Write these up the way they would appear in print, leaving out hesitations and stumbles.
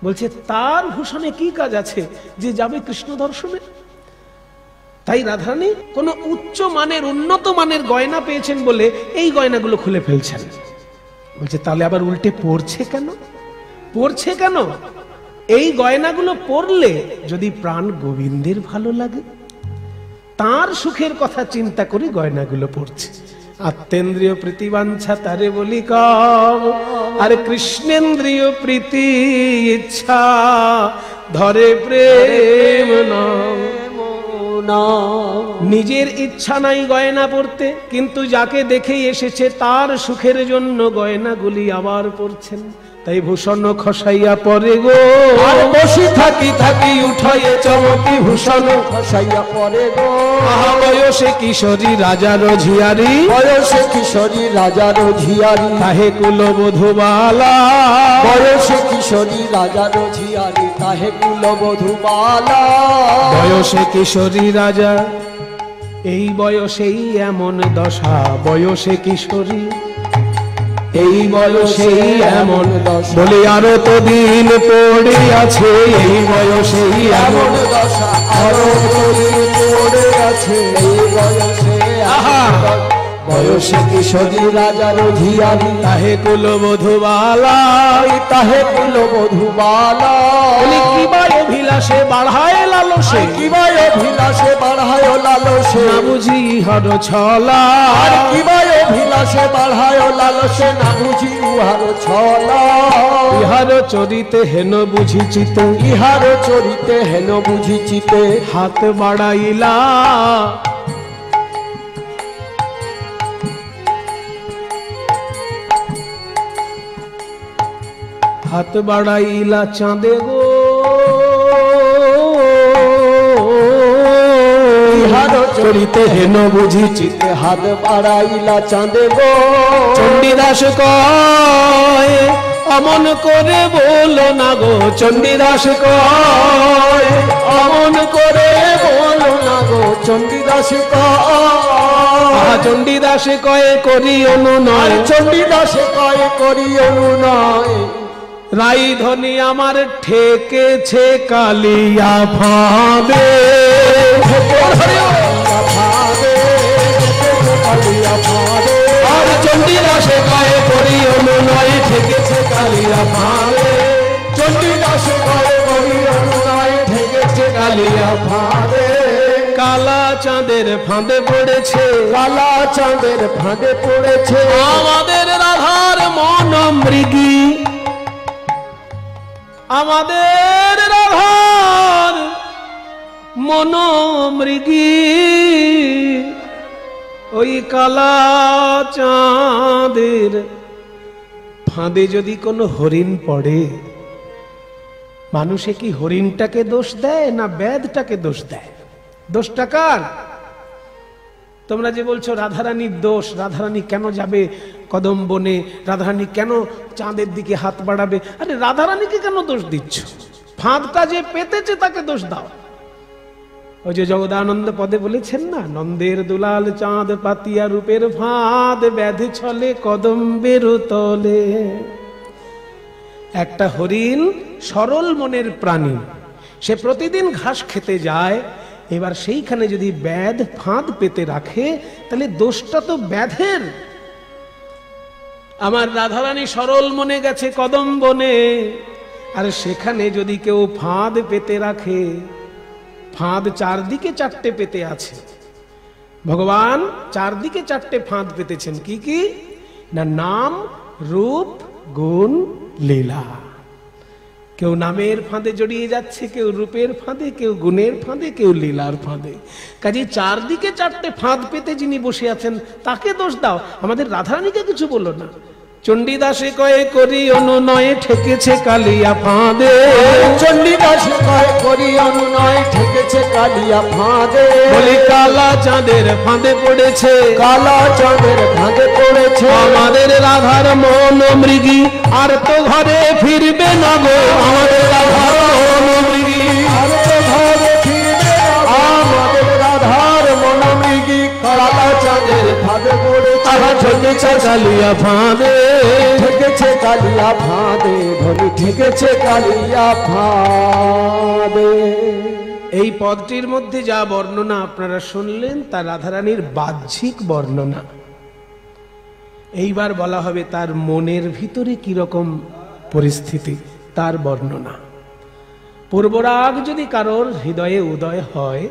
বলছে তার ভূষণে কি কাজ আছে যে যাবে কৃষ্ণ দর্শনে? তাই রাধারানী কোন উচ্চ মানের উন্নত মানের গয়না পেয়েছেন বলে এই গয়নাগুলো খুলে ফেলছেন। বলছে তাহলে আবার উল্টে পড়ছে কেন? পড়ছে কেন? এই গয়নাগুলো পরলে যদি প্রাণ গোবিন্দের ভালো লাগে, তার সুখের কথা চিন্তা করে গয়নাগুলো পড়ছে। আত্মেন্দ্রিয় প্রীতিবাঞ্ছা তারে বলি কম, আর কৃষ্ণেন্দ্রিয় প্রীতি ইচ্ছা ধরে প্রেম নাম। নিজের ইচ্ছা নাই গয়না পরতে, কিন্তু যাকে দেখেই এসেছে তার সুখের জন্য গয়নাগুলি আবার পরছেন। তাই ভূষণ খসাইয়া পরে গো, আর বসি থাকি থাকি উঠাইয়ে চমকি ভূষণ খসাইয়া পরে গো। আহা বয়সে কিশোরী রাজার ঝিয়ারি, বয়সে কিশোরী রাজার ঝিয়ারি, তাহে কুলবধূবালা। বয়সে কিশোরী রাজার ঝিয়ারি, তাহে কুলবধূবালা। বয়সে কিশোরী রাজা, এই বয়সেই এমন দশা। বয়সে কিশোরী, এই বয়সেই এমন দশা। বলে আরো তো দিন পড়ে আছে, এই বয়সেই এমন দশা। আরো তো দিন পড়ে আছে, এই বয়সে। আহা বয়সে কিশোরী রাজার ঝিয়ারি, তাহে কুলবধূবালা। তাহে কুলবধূবালা। বলি কিবা অভিলাষে বাড়ায় লালসে, কিবা অভিলাষে বাড়ায় লালসে, না বুঝি ইহার ছলা। আর কিবা অভিলাষে বাড়ায় লালসে, না বুঝি উহার ছলা। ইহার চরিতে হেন বুঝিচিতে, ইহার চরিতে হেন বুঝিচিতে, হাত বাড়াইলা। হাত বাড়াইলা চাঁদে গো, ইহার চরিতে হেন বুঝিচিতে, হাত বাড়াইলা চাঁদে গো। চণ্ডীদাস কয় অমন করে বলো না গো, চণ্ডীদাস কয় অমন করে বলো না গো। চণ্ডীদাস কয়, চণ্ডীদাস কয় করি অনুনয়, চণ্ডীদাস কয় করি অনুনয়। রাই ধনী আমার ঠেকেছে কালিয়া ফাঁদে। আর চণ্ডীদাস কয় করি অনুনয়, ঠেকেছে কালিয়া ফাঁদে। চণ্ডীদাস কয় করি অনুনয়, ঠেকেছে কালিয়া ফাঁদে। কালা চাঁদের ফাঁদে পড়েছে, কালা চাঁদের ফাঁদে পড়েছে আমাদের রাধার মন মৃগী। আমাদের রাধার মন মৃগী, ওই কালা চাঁদের ফাঁদে যদি কোনো হরিণ পড়ে, মানুষে কি হরিণটাকে দোষ দেয় না বেদটাকে দোষ দেয়? দোষটা কার? তোমরা যে বলছো রাধারানীর দোষ, রাধারানী কেন যাবে কদম বনে, রাধারানী কেন চাঁদের দিকে হাত বাড়াবে? আরে রাধারানীকে কেন দোষ দিচ্ছ? ফাঁদটা যে পেতেছে তাকে দোষ দাও। ওই যে জগদানন্দ পদে বলেছেন না, নন্দের দুলাল চাঁদ পাতিয়া রূপের ফাঁদ, ব্যাধি ছলে কদম্বের তলে। একটা হরিণ সরল মনের প্রাণী, সে প্রতিদিন ঘাস খেতে যায়। এবার সেইখানে যদি ব্যাধ ফাঁদ পেতে রাখে, তাহলে দোষটা তো ব্যাধের। আমার রাধারানী সরল মনে গেছে কদম বনে, আর সেখানে যদি কেউ ফাঁদ পেতে রাখে, ফাঁদ চারদিকে চারটে পেতে আছে। ভগবান চারদিকে চারটে ফাঁদ পেতেছেন। কি কি না? নাম, রূপ, গুণ, লীলা। কেউ নামের ফাঁদে জড়িয়ে যাচ্ছে, কেউ রূপের ফাঁদে, কেউ গুণের ফাঁদে, কেউ লীলার ফাঁদে। কাজে চারদিকে চারটে ফাঁদ পেতে যিনি বসে আছেন তাকে দোষ দাও, আমাদের রাধারানীকে কিছু বলো না। চণ্ডীদাসে কয়ে করি অনুনয়, ঠেকেছে কালিয়া ফাঁদে। চণ্ডীদাস কয় করি অনুনয়, ঠেকেছে কালিয়া ফাঁদে। বলি কালা চাঁদের ফাঁদে পড়েছে, কালা চাঁদের ফাঁদে পড়েছে আমাদের রাধার মন মৃগী, আর তো ঘরে ফিরবে না গো। আমাদের রাধার মন মৃগী, আর তো ঘরে ফিরবে না গো। আমাদের রাধার মন মৃগী, কালা চাঁদের ফাঁদে পড়েছে। আহা ছোট ঠেকেছে কালিয়া ফাঁদে, ঠেকেছে কালিয়া ফাঁদে, ধনী ঠেকেছে কালিয়া ফাঁদে। এই পদটির মধ্যে যা বর্ণনা আপনারা শুনলেন তা রাধারানীর বাহ্যিক বর্ণনা। এইবার বলা হবে তার মনের ভিতরে কিরকম পরিস্থিতি, তার বর্ণনা। পূর্বরাগ যদি কারোর হৃদয়ে উদয় হয়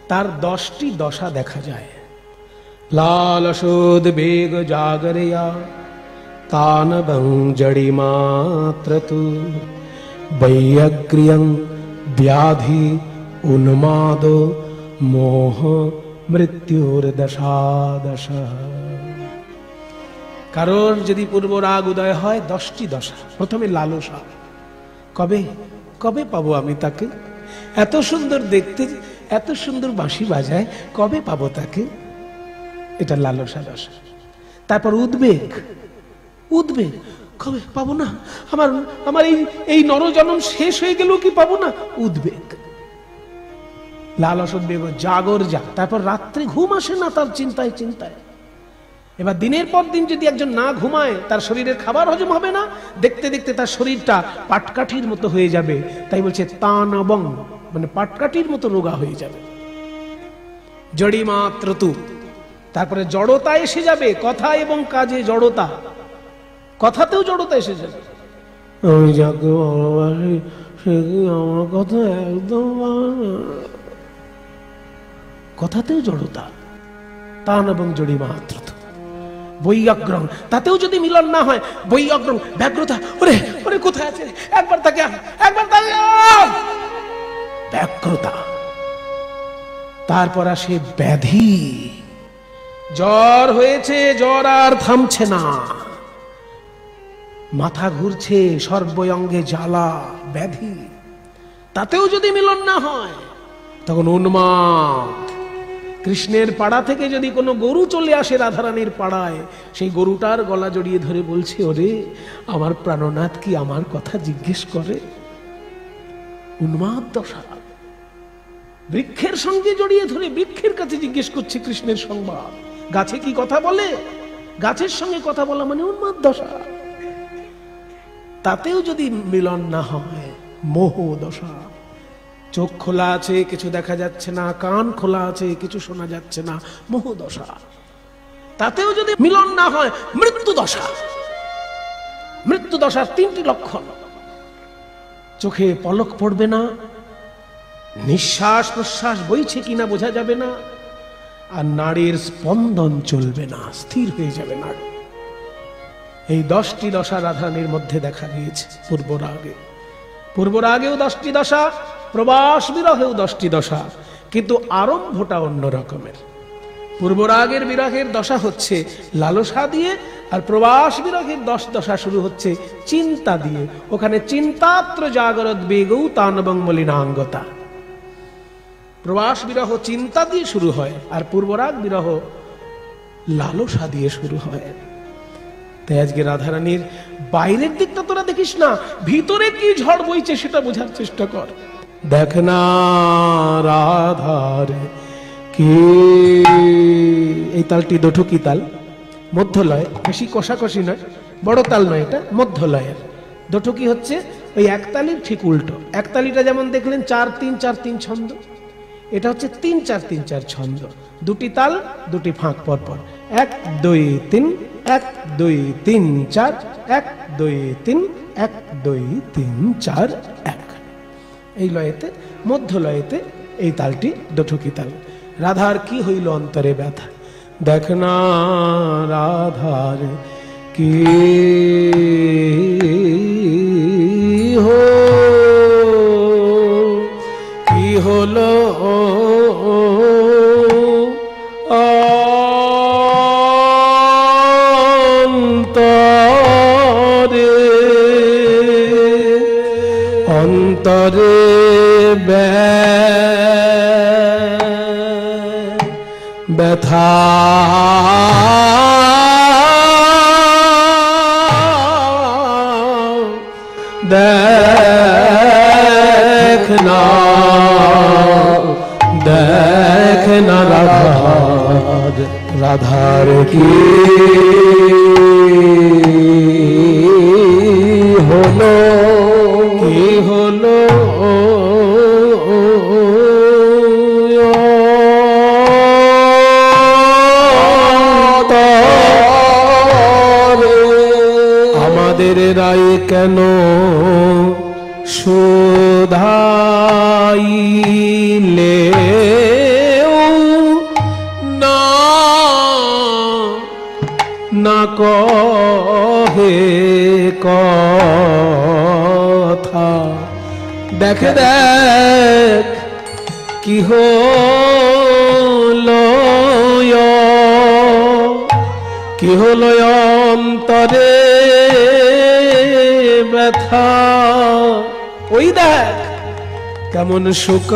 তার 10টি দশা দেখা যায়। লালসোদ বেগ জাগরিয়া তানবং জড়িমাত্রতু বৈয়গ্রিয়ং ব্যাধি উন্মাদ মোহ মৃত্যুর দশাদশ। কারোর যদি পূর্বরাগ উদয় হয় 10টি দশা। প্রথমে লালসা, কবে কবে পাবো আমি তাকে, এত সুন্দর দেখতে, এত সুন্দর বাঁশি বাজায়, কবে পাবো তাকে, এটা লালসা দশা। তারপর উদ্বেগ, উদ্বেগ, কবে পাবো না, আমার আমার এই নরজনম শেষ হয়ে গেল কি পাবো না, উদ্বেগ, লালস উদ্বেগ, জাগর যা। তারপর রাত্রে ঘুম আসে না তার চিন্তায় চিন্তায়। এবার দিনের পর দিন যদি একজন না ঘুমায় তার শরীরের খাবার হজম হবে না, দেখতে দেখতে তার শরীরটা পাটকাঠির মতো হয়ে যাবে। তাই বলছে তানবং, মানে পাটকাঠির মতো রোগা হয়ে যাবে। জড়িমাত্রতু, তারপরে জড়তা এসে যাবে, কথা এবং কাজে জড়তা, কথাতেও জড়তা এসে যাবে। আমি যাকে ভালোবাসি সে কি আমার কথা একদম, কথাতেও জড়তা। তান এবং জড়িমাত্রতু। বৈয়াগ্রহ, তাতেও যদি মিলন না হয়, বৈয়াগ্রহ ব্যগ্রতা, ওরে ওরে কোথায় আছে, একবার তাকে, একবার তাকে, ব্যগ্রতা। তারপর আসে ব্যাধি, জ্বর হয়েছে, জ্বর আর থামছে না, মাথা ঘুরছে, সর্বঙ্গে জ্বালা, ব্যাধি। তাতেও যদি মিলন না হয় তখন উন্মাদ। কৃষ্ণের পাড়া থেকে যদি কোনো গরু চলে আসে রাধারানীর পাড়ায়, সেই গরুটার গলা জড়িয়ে ধরে বলছে, ওরে আমার প্রাণনাথ কি আমার কথা জিজ্ঞেস করে, উন্মাদ দশা। বৃক্ষের সঙ্গে জড়িয়ে ধরে বৃক্ষের কাছে জিজ্ঞেস করছে কৃষ্ণের সংবাদ। গাছে কি কথা বলে, গাছের সঙ্গে কথা বলা মানে উন্মাদ দশা। তাতেও যদি মিলন না হয়, মোহ দশা। চোখ খোলা আছে, কিছু দেখা যাচ্ছে না, কান খোলা আছে, কিছু শোনা যাচ্ছে না, মোহ দশা। তাতেও যদি মিলন না হয়, মৃত্যু দশা। মৃত্যু দশার 3টি লক্ষণ। চোখে পলক পড়বে না, নিঃশ্বাস প্রশ্বাস বইছে কিনা বোঝা যাবে না, আর নাড়ির স্পন্দন চলবে না, স্থির হয়ে যাবে নাড়ি। এই 10টি দশা রাধারানীর মধ্যে দেখা গিয়েছে পূর্বরাগে। পূর্বরাগেও 10টি দশা, প্রবাস বিরহেও 10টি দশা, কিন্তু আরম্ভটা অন্য রকমের। পূর্বরাগের বিরহের দশা হচ্ছে লালসা দিয়ে, আর প্রবাস বিরহের 10 দশা শুরু হচ্ছে চিন্তা দিয়ে। ওখানে চিন্তাত্র জাগরত বেগৌ তানবং মলিনাঙ্গতা। প্রবাস বিরহ চিন্তা দিয়ে শুরু হয়, আর পূর্বরাগ বিরহ লালসা দিয়ে শুরু হয়। তাই আজকে রাধারানীর বাইরের দিকটা তোরা দেখিস না, ভিতরে কি ঝড় বইছে সেটা বোঝার চেষ্টা কর। দেখ না রাধার কি, এই তালটি দোঠকি তাল, মধ্যলয়, বেশি কষাকষি নয়, বড় তাল নয়, এটা মধ্যলয়ের। দোঠকি হচ্ছে ওই একতালির ঠিক উল্টো। একতালিটা যেমন দেখলেন 4-3-4-3 ছন্দ, এটা হচ্ছে 3-4-3-4 ছন্দ। 2টি তাল, 2টি ফাঁক পর পর, 1-2-3, 1-2-3-4, 1-2-3, 1-2-3-4, 1। এই লয়েতে, মধ্য লয়েতে এই তালটি দোঠকি তাল। রাধার কি হইল অন্তরে ব্যথা, দেখ না রাধার কি হলো অন্তরে ব্যথা, দেখ না রাধার কি হলো আমাদের রায় কেন শোধাইলে না না কহে কথা দেখে দেখ কি হলো কি হলো অন্তরে ব্যথা ওই দেখ কেমন শুকায়েছে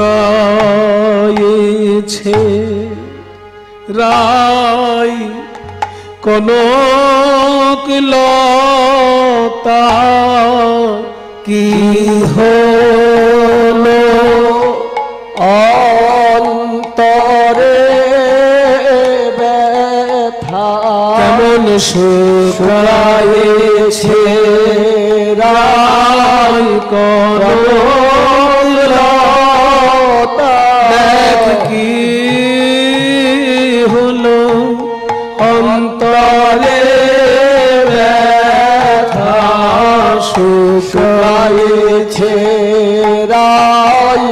রাই কনক লতা কি হলো অন্তরে ব্যথা কেমন শুকায়েছে রাই কনক লতা দেখ কি হলো অন্তরে ব্যথা শুকায়েছে রাই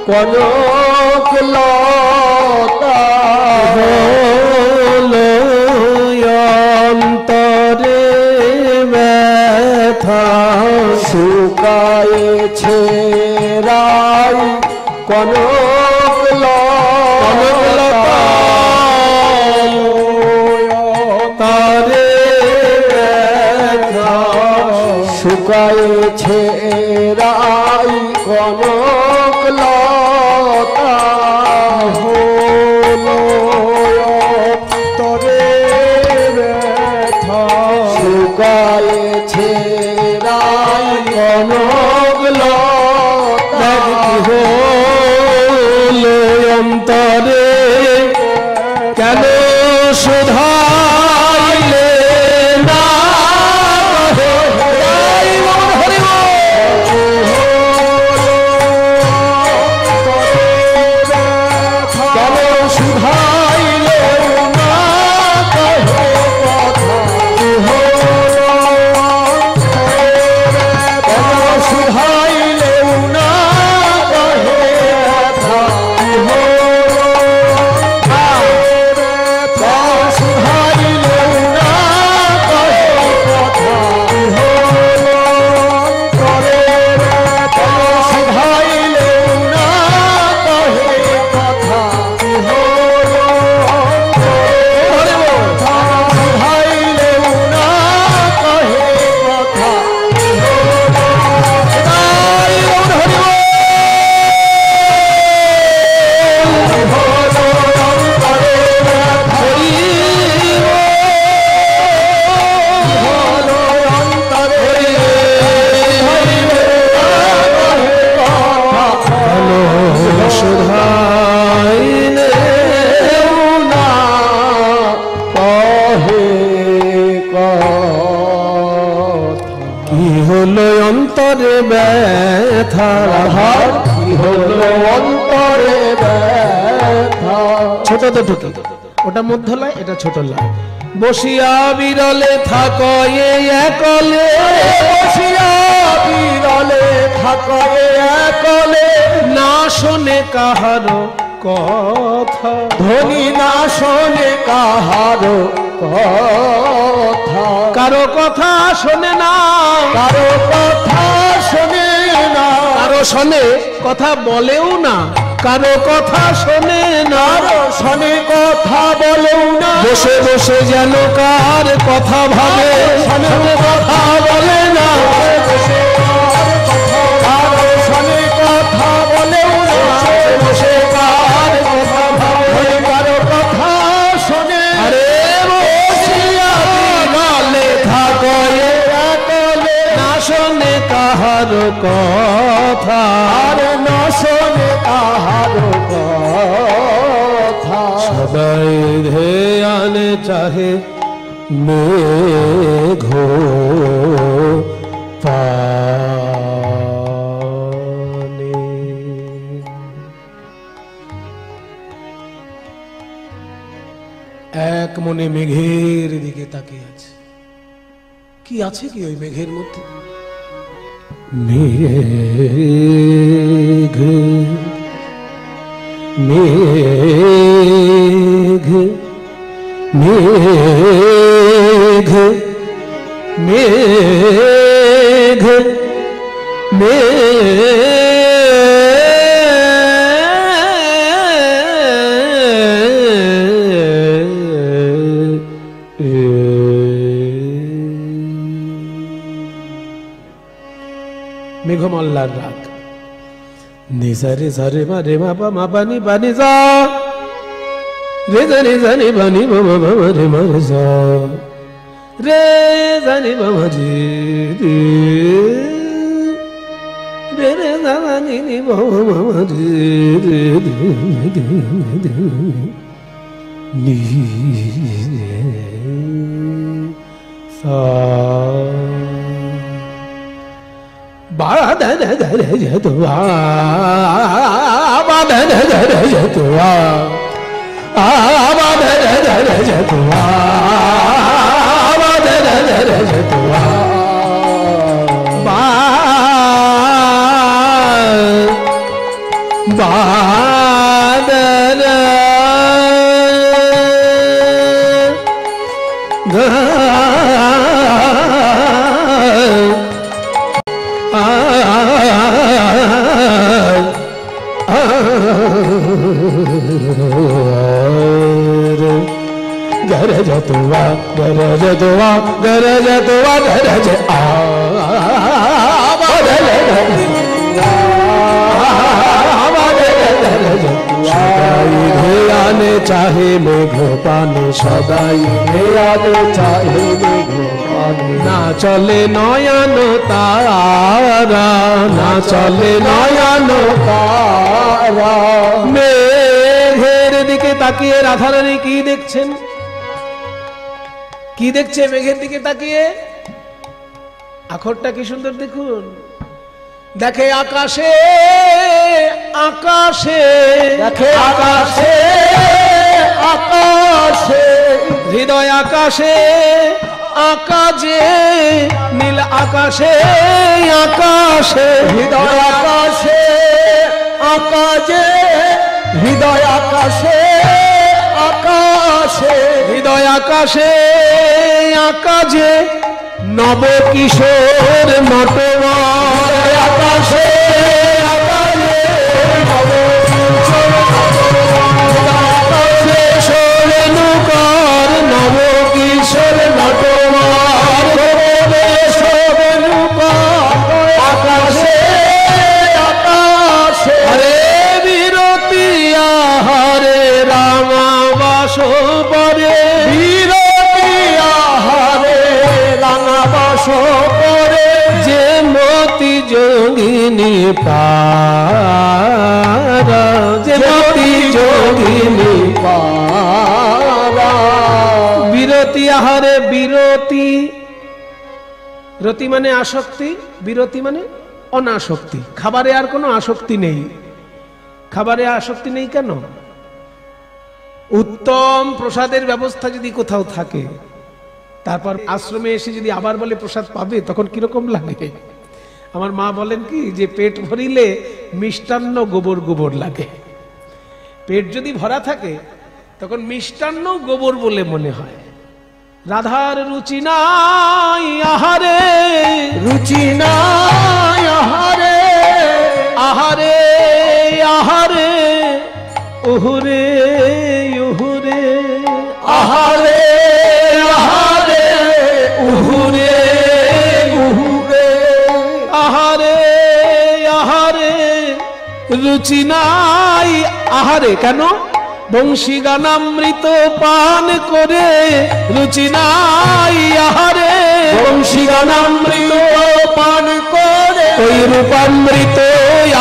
কনক লতা হলো অন্তরে ব্যথা শুকায়েছে রাই কনক লতা তারে ব্যথা শুকায়েছে রাই কনক লতা হলো তরে ব্যথা শুকায়েছে রাই কনক লতা হলো অন্তরে কেন শোধাইলে না কেন শুধাইলে না কহে কথা কেন শুধাইলে না কহে কথা শুধাইলে না কহে কথা শুধাইলে না কহে কথা শুধাইলে না কহে কথা শোধাইলে না কহে কি হলো অন্তরে ব্যথা কি হলো অন্তরে ব্যথা ছোট দুটো ওটা মধ্য লয় এটা ছোট লয় বসিয়া বিরলে থাকো এই একলে বসিয়া বিরলে থাকো একলে না শোনে কাহারো কথা ধনী না শোনে কাহারো কথা কারো কথা শোনে না কারো কথা শোনে না কারো শোনে কথা বলেও না কারো কথা শোনে না কারো শোনে কথা বলেও না বসে বসে যেন কার কথা ভাবে শোনে কথা বলে না কারো শোনে কথা বলেও না বসে কার কথা ভাবে কারো কথা শোনে আরে বসিয়া বিরলে থাকো একলে না শোনে কাহার কথা আর না শোনে কাহারো কথা সবাই ধ্যানে চাহে মেঘ মনে মেঘের দিকে তাকিয়ে আছে। কি আছে কি ওই মেঘের মধ্যে? মেঘ মেঘ মেঘ মেঘ মেঘমল্লার রাগ। নিসারে সারে মারে মাপা মাপানি পানি যা রে জানি জানি বানি বাবা বাবা রে মারে যা রে জানি বাবা রে রে রে জানি নি বাবা বাবা রে রে নি সা বাদন ধরে যতবা বাদন ধরে যতবা বাদন ধরে যতবা বাদন ধরে যতবা বাদন गरज तुवा गरज तुवा गरज तुवा गरज आने चाहे मेघ पाने सदाई आने चाहे मेघ पाने ना चले नयन तारा ना चले नयन तारा মেঘের দিকে তাকিয়ে রাধারানী কি দেখছেন? কি দেখছে মেঘের দিকে তাকিয়ে? আখরটা কি সুন্দর দেখুন। দেখে আকাশে আকাশে দেখে আকাশে আকাশে হৃদয় আকাশে আকাশে নীল আকাশে আকাশে হৃদয় আকাশে আকাশে হৃদয় আকাশে আকাশে হৃদয় আকাশে আকাশে নব কিশোর নটবর আকাশে আকাশে নব কিশোর আকাশে সোরেনুকর নব কিশোর নটবর সোরেনুকর আকাশে আকাশে হরে বিরতি আহারে রামাবাস পরে বিরতি আহারে রামাবাস পরে যে মতি যোগিনী পারা যে মতি যোগিনী পারা বিরতি আহারে বিরতি রতি মানে আসক্তি বিরতি মানে অনাসক্তি খাবারে আর কোনো আসক্তি নেই খাবারে আসক্তি নেই কেন উত্তম প্রসাদের ব্যবস্থা যদি কোথাও থাকে তারপর আশ্রমে এসে যদি আবার বলে প্রসাদ পাবে তখন কিরকম লাগে আমার মা বলেন কি যে পেট ভরিলে মিষ্টান্ন গোবর গোবর লাগে পেট যদি ভরা থাকে তখন মিষ্টান্ন গোবর বলে মনে হয় রাধার রুচি নাই আহারে রুচি নাই আহারে আহারে আহারে উহুরে উহুরে আহারে আহারে উহুরে উহুরে আহারে আহারে রুচি নাই আহারে কেন বংশী গানামৃত পান করে রুচি নাই আহারে বংশী গানামৃত পান করে ওই রূপামৃত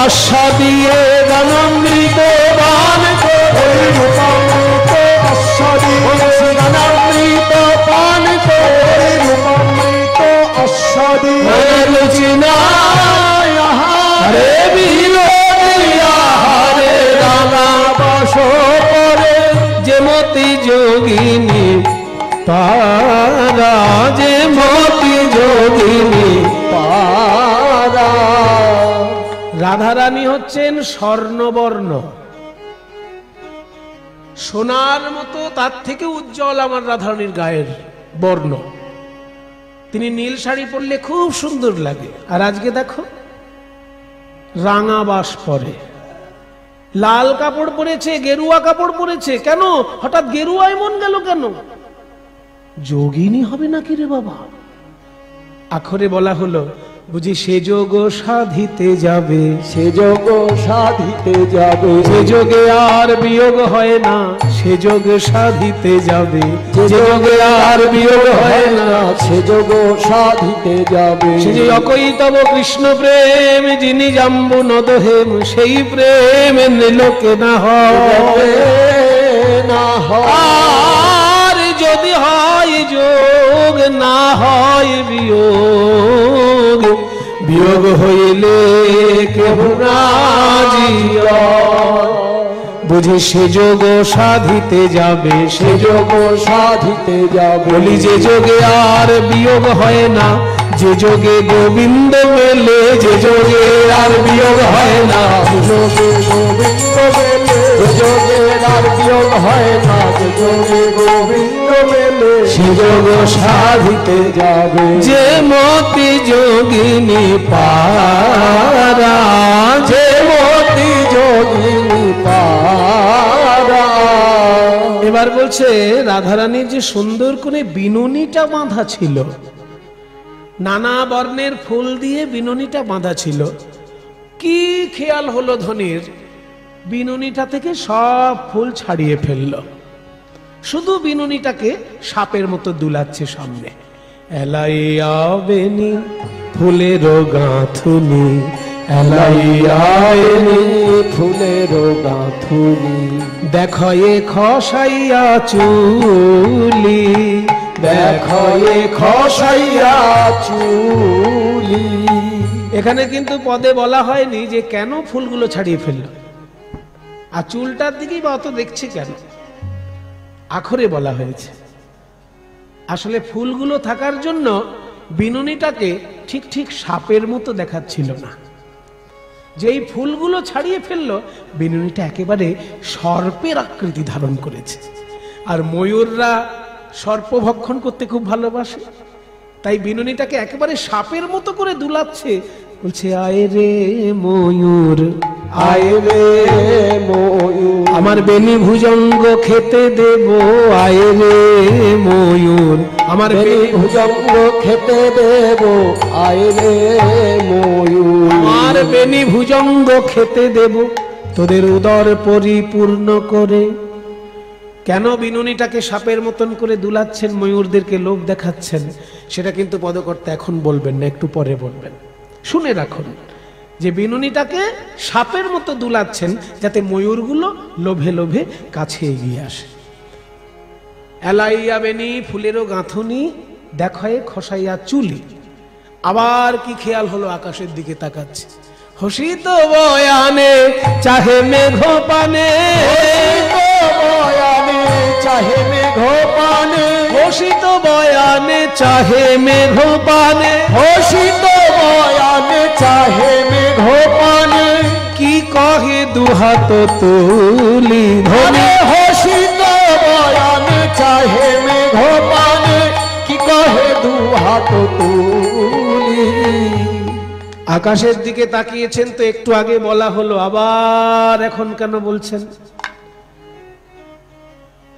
আস্বাদিয়ে গানামৃত পান করে ওই রূপামৃত আস্বাদিয়ে বংশী গানামৃত পান করে রূপামৃত আস্বাদিয়ে রুচি নাই আহারে বিরতি আহারে রামাবাস যে মতি যোগিনী পারা, যে মতি যোগিনী পারা। রাধারানী হচ্ছেন স্বর্ণবর্ণ, সোনার মতো, তার থেকে উজ্জ্বল আমার রাধারানীর গায়ের বর্ণ। তিনি নীল শাড়ি পরলে খুব সুন্দর লাগে, আর আজকে দেখো রাঙা বাস পরে, লাল কাপড় পরেছে, গেরুয়া কাপড় পরেছে। কেন হঠাৎ গেরুয়ায় মন গেল কেন? যোগিনী হবে নাকি রে বাবা? আখরে বলা হলো বুঝি সে যোগ সাধিতে যাবে, সে যোগ সাধিতে যাবে, যে যোগে আর বিয়োগ হয় না, সে যোগ সাধিতে যাবে, যে যোগে আর বিয়োগ হয় না, সে যোগ সাধিতে যাবে। সে যে অকৈতব কৃষ্ণ প্রেম, যিনি জাম্বু নদহেম, সেই প্রেম লোকে না হয় না হয়। আর যদি হয় যোগ, না হয় বিয়োগ, বিয়োগ হইলে কেহ না জিয়। বুঝি সে যোগ সাধিতে যাবে, সে যোগ সাধিতে যাবে। বলি যে যোগে আর বিয়োগ হয় না, যে যোগে গোবিন্দ মেলে, যে যোগে আর বিয়োগ হয় না, যোগে গোবিন্দ মেলে, যোগে আর বিয়োগ হয় না, যোগে গোবিন্দ মেলে, সে যোগ সাধিতে যাবে। যে মতি যোগিনী পারা, যে মতি যোগিনী পারা। এবার বলছে রাধারানীর যে সুন্দর করে বিনুনিটা বাঁধা ছিল, নানা বর্ণের ফুল দিয়ে বিনুনিটা বাঁধা ছিল। কি খেয়াল হলো ধনির, বিনুনিটা থেকে সব ফুল ছাড়িয়ে ফেলল, শুধু বিনুনিটাকে সাপের মতো দুলাচ্ছে সামনে। এলাইয়া বেনি ফুলের গাঁথুনি, এলাইয়া এলাইয়ানি ফুলের গাঁথুনি, দেখো এ খসাইয়া চুলি, দেখো এ খসাইয়া চুলি। এখানে কিন্তু পদে বলা হয়নি যে কেন ফুলগুলো ছাড়িয়ে ফেলল, আর চুলটার দিকেই বা অত দেখছে কেন। আখরে বলা হয়েছে আসলে ফুলগুলো থাকার জন্য বিনুনিটাকে ঠিক ঠিক সাপের মতো দেখাচ্ছিল না। যেই ফুলগুলো ছাড়িয়ে ফেললো, বিনুনিটা একেবারে সর্পের আকৃতি ধারণ করেছে। আর ময়ূররা সর্প ভক্ষণ করতে খুব ভালোবাসে, তাই বিনুনিটাকে একেবারে সাপের মতো করে দুলাচ্ছে। বলছে আয় রে ময়ূর, আয় রে ময়ূর, আমার বেনি ভুজঙ্গ খেতে দেব, আয় রে ময়ূর, আমার বেনি ভুজঙ্গ খেতে দেব, আয় রে ময়ূর, আমার বেনি ভুজঙ্গ খেতে দেব, তোদের উদর পরিপূর্ণ করে। কেন বিনুনিটাকে সাপের মতন করে দুলাচ্ছেন, ময়ূরদেরকে লোভ দেখাচ্ছেন, সেটা কিন্তু পদকর্তা এখন বলবেন না, একটু পরে বলবেন। শুনে রাখুন যে বিনুনিটাকে সাপের মতো দুলাচ্ছেন যাতে ময়ূরগুলো লোভে লোভে কাছে এগিয়ে আসে। এলাইয়া বেনি ফুলেরও গাঁথুনি, দেখে খসাইয়া চুলি। আবার কি খেয়াল হলো, আকাশের দিকে তাকাচ্ছে। হসিত বয়ানে চাহে মেঘ পানে, বয়ানে চাহে মেঘ পানে, হসিত বয়ানে চাহে মেঘ পানে, হসিত বয়ানে চাহে মেঘ পানে, কি কহে দুহাত তুলি ধনে, হসিত বয়ানে চাহে মেঘ পানে, কি কহে দু হাত তুলি। আকাশের দিকে তাকিয়েছেন তো একটু আগে বলা হলো, আবার এখন কেন বলছেন?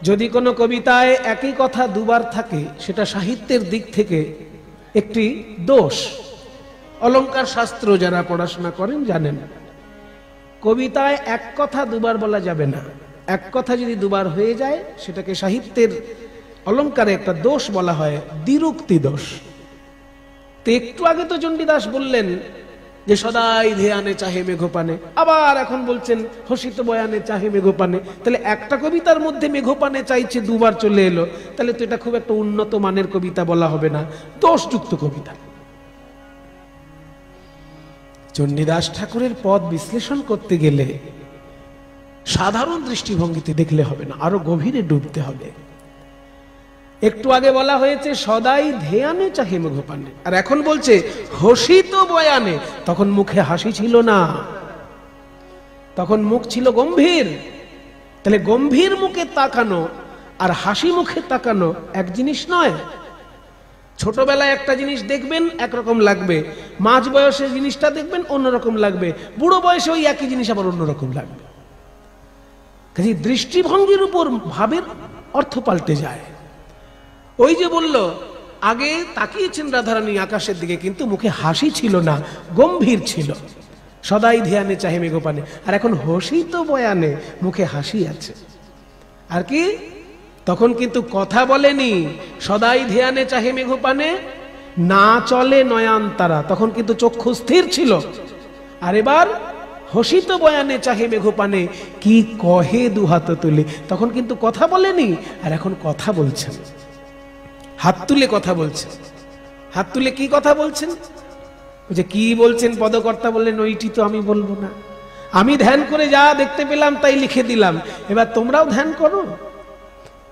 যদি কোনো কবিতায় একই কথা দুবার থাকে, সেটা সাহিত্যের দিক থেকে একটি দোষ। অলংকার শাস্ত্র যারা পড়াশোনা করেন জানেন, কবিতায় এক কথা দুবার বলা যাবে না। এক কথা যদি দুবার হয়ে যায়, সেটাকে সাহিত্যের অলংকারে একটা দোষ বলা হয়, দ্বিরুক্তি দোষ। তো একটু আগে তো চণ্ডীদাস বললেন যে সদাই ধ্যানে চাহে মেঘপানে, আবার এখন বলছেন হসিত বয়ানে চাহে মেঘপানে। তাহলে একটা কবিতার মধ্যে মেঘপানে চাইছে দুবার চলে এলো, তাহলে তো এটা খুব একটা উন্নত মানের কবিতা বলা হবে না, দোষযুক্ত কবিতা। চণ্ডীদাস ঠাকুরের পদ বিশ্লেষণ করতে গেলে সাধারণ দৃষ্টিভঙ্গিতে দেখলে হবে না, আরো গভীরে ডুবতে হবে। একটু আগে বলা হয়েছে সদাই ধ্যানে চাহে মুখপানে, আর এখন বলছে হসিত বয়ানে। তখন মুখে হাসি ছিল না, তখন মুখ ছিল গম্ভীর। তাহলে গম্ভীর মুখে তাকানো আর হাসি মুখে তাকানো এক জিনিস নয়। ছোটবেলায় একটা জিনিস দেখবেন একরকম লাগবে, মাঝ বয়সে জিনিসটা দেখবেন অন্যরকম লাগবে, বুড়ো বয়সে ওই একই জিনিস আবার অন্যরকম লাগবে। কাজে দৃষ্টিভঙ্গির উপর ভাবের অর্থ পাল্টে যায়। ওই যে বলল আগে তাকিয়েছেন রাধারানী আকাশের দিকে, কিন্তু মুখে হাসি ছিল না, গম্ভীর ছিল। সদাই ধ্যানে চাহে মেঘপানে, আর এখন হসিত বয়ানে, মুখে হাসি আছে। আর কি তখন কিন্তু কথা বলেনি, সদাই ধ্যানে চাহে মেঘপানে না চলে নয়ান তারা, তখন কিন্তু চক্ষু স্থির ছিল। আর এবার হসিত বয়ানে চাহে মেঘপানে, কি কহে দুহাত তুলে, তখন কিন্তু কথা বলেনি, আর এখন কথা বলছেন, হাত তুলে কথা বলছেন। হাত তুলে কি কথা বলছেন? যে কি বলছেন পদকর্তা বললেন ওইটি তো আমি বলবো না, আমি ধ্যান করে যা দেখতে পেলাম তাই লিখে দিলাম, এবার তোমরাও ধ্যান করো,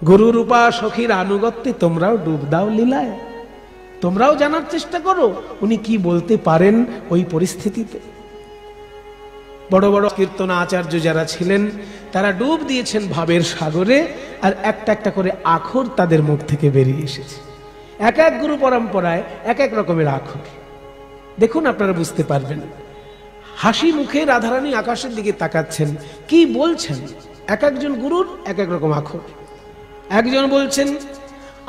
গুরু রূপা সখীর আনুগত্যে তোমরাও ডুব দাও লীলায়, তোমরাও জানার চেষ্টা করো উনি কি বলতে পারেন ওই পরিস্থিতিতে। বড় বড় কীর্তন আচার্য যারা ছিলেন তারা ডুব দিয়েছেন ভাবের সাগরে, আর একটা একটা করে আখর তাদের মুখ থেকে বেরিয়ে এসেছে। এক এক গুরু পরম্পরায় এক এক রকমের আখর, দেখুন আপনারা বুঝতে পারবেন। হাসি মুখে রাধারানী আকাশের দিকে তাকাচ্ছেন, কি বলছেন? এক একজন গুরুর এক এক রকম আখর। একজন বলছেন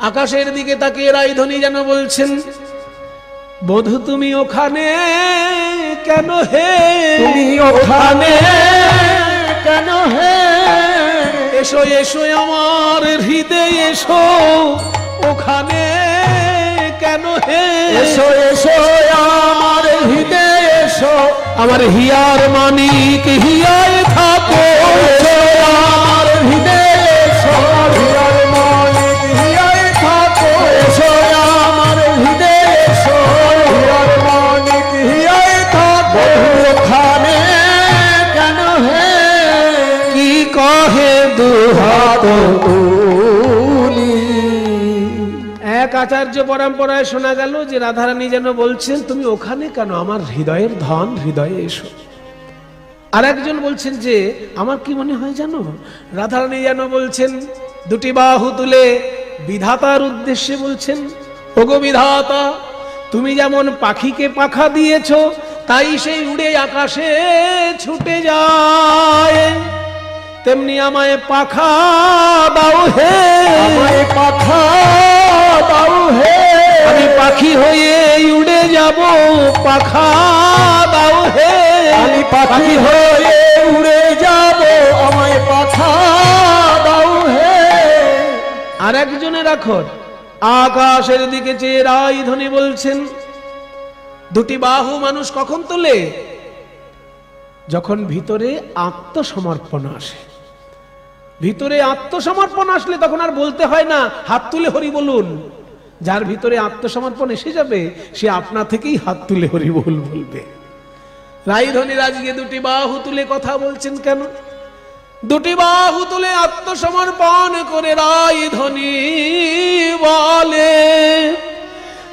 আকাশের দিকে তাকিয়ে রাইধনী যেন বলছেন, বধূ তুমি ওখানে কেন হে, তুমি ওখানে কেন হে, এসো এসো আমার হৃদয়ে এসো, ওখানে কেন হে, এসো এসো আমার হৃদয়ে এসো, আমার হিয়ার মানিক হিয়ায় থাকো, এসো আমার হৃদয়ে এসো, হিয়ার মানিক হিয়ায় থাকো, এসো আমার হৃদয়ে এসো, হিয়ার মানিক হিয়ায় থাকো, ওখানে কেন হে, কি কহে দুহাত তুলি। এক আচার্য পরম্পরায় শোনা গেল যে রাধারানী যেন বলছেন তুমি ওখানে কেন, আমার হৃদয়ের ধন হৃদয়ে এসো। আর একজন বলছেন যে আমার কি মনে হয় জানো, রাধারানী যেন বলছেন দুটি বাহু তুলে বিধাতার উদ্দেশ্যে বলছেন, ওগো বিধাতা তুমি যেমন পাখিকে পাখা দিয়েছো তাই সেই উড়ে আকাশে ছুটে যায়, তেমনি আমায় পাখা দাও হে, আমায় পাখা দাও হে, আমি পাখি হয়ে উড়ে যাব, পাখা দাও হে, আমি পাখি হয়ে উড়ে যাব, আমায় পাখা দাও হে। আর একজনের আখর আকাশের দিকে চেয়ে রাইধনী বলছেন, দুটি বাহু মানুষ কখন তোলে? যখন ভিতরে আত্মসমর্পণ আসে। ভিতরে আত্মসমর্পণ আসলে তখন আর বলতে হয় না হাত তুলে হরি বলুন। যার ভিতরে আত্মসমর্পণ এসে যাবে সে আপনা থেকেই হাত তুলে হরি বল বলবে। রাইধনী আজকে দুটি বাহু তুলে কথা বলছেন কেন? দুটি বাহু তুলে আত্মসমর্পণ করে রাইধনী বলে,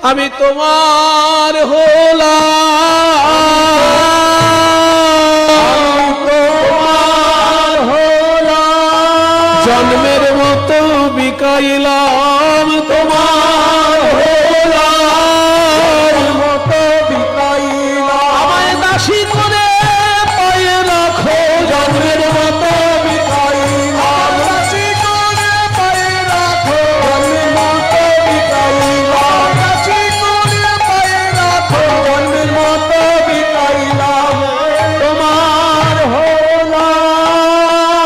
আমি তোমার হলাম, তোমার হলাম, জন্মের মতো বিকাইলাম, তোমার হলাম, মতো বিকাইলাম, আমায় দাসী করে পায়ে রাখো, জন্মের মতো বিকাইলাম, দাসী করে পায়ে রাখো, জন্মের মতো বিকাইলাম, দাসী করে পায়ে রাখো, জন্মের মতো বিকাইলাম, তোমার হলাম।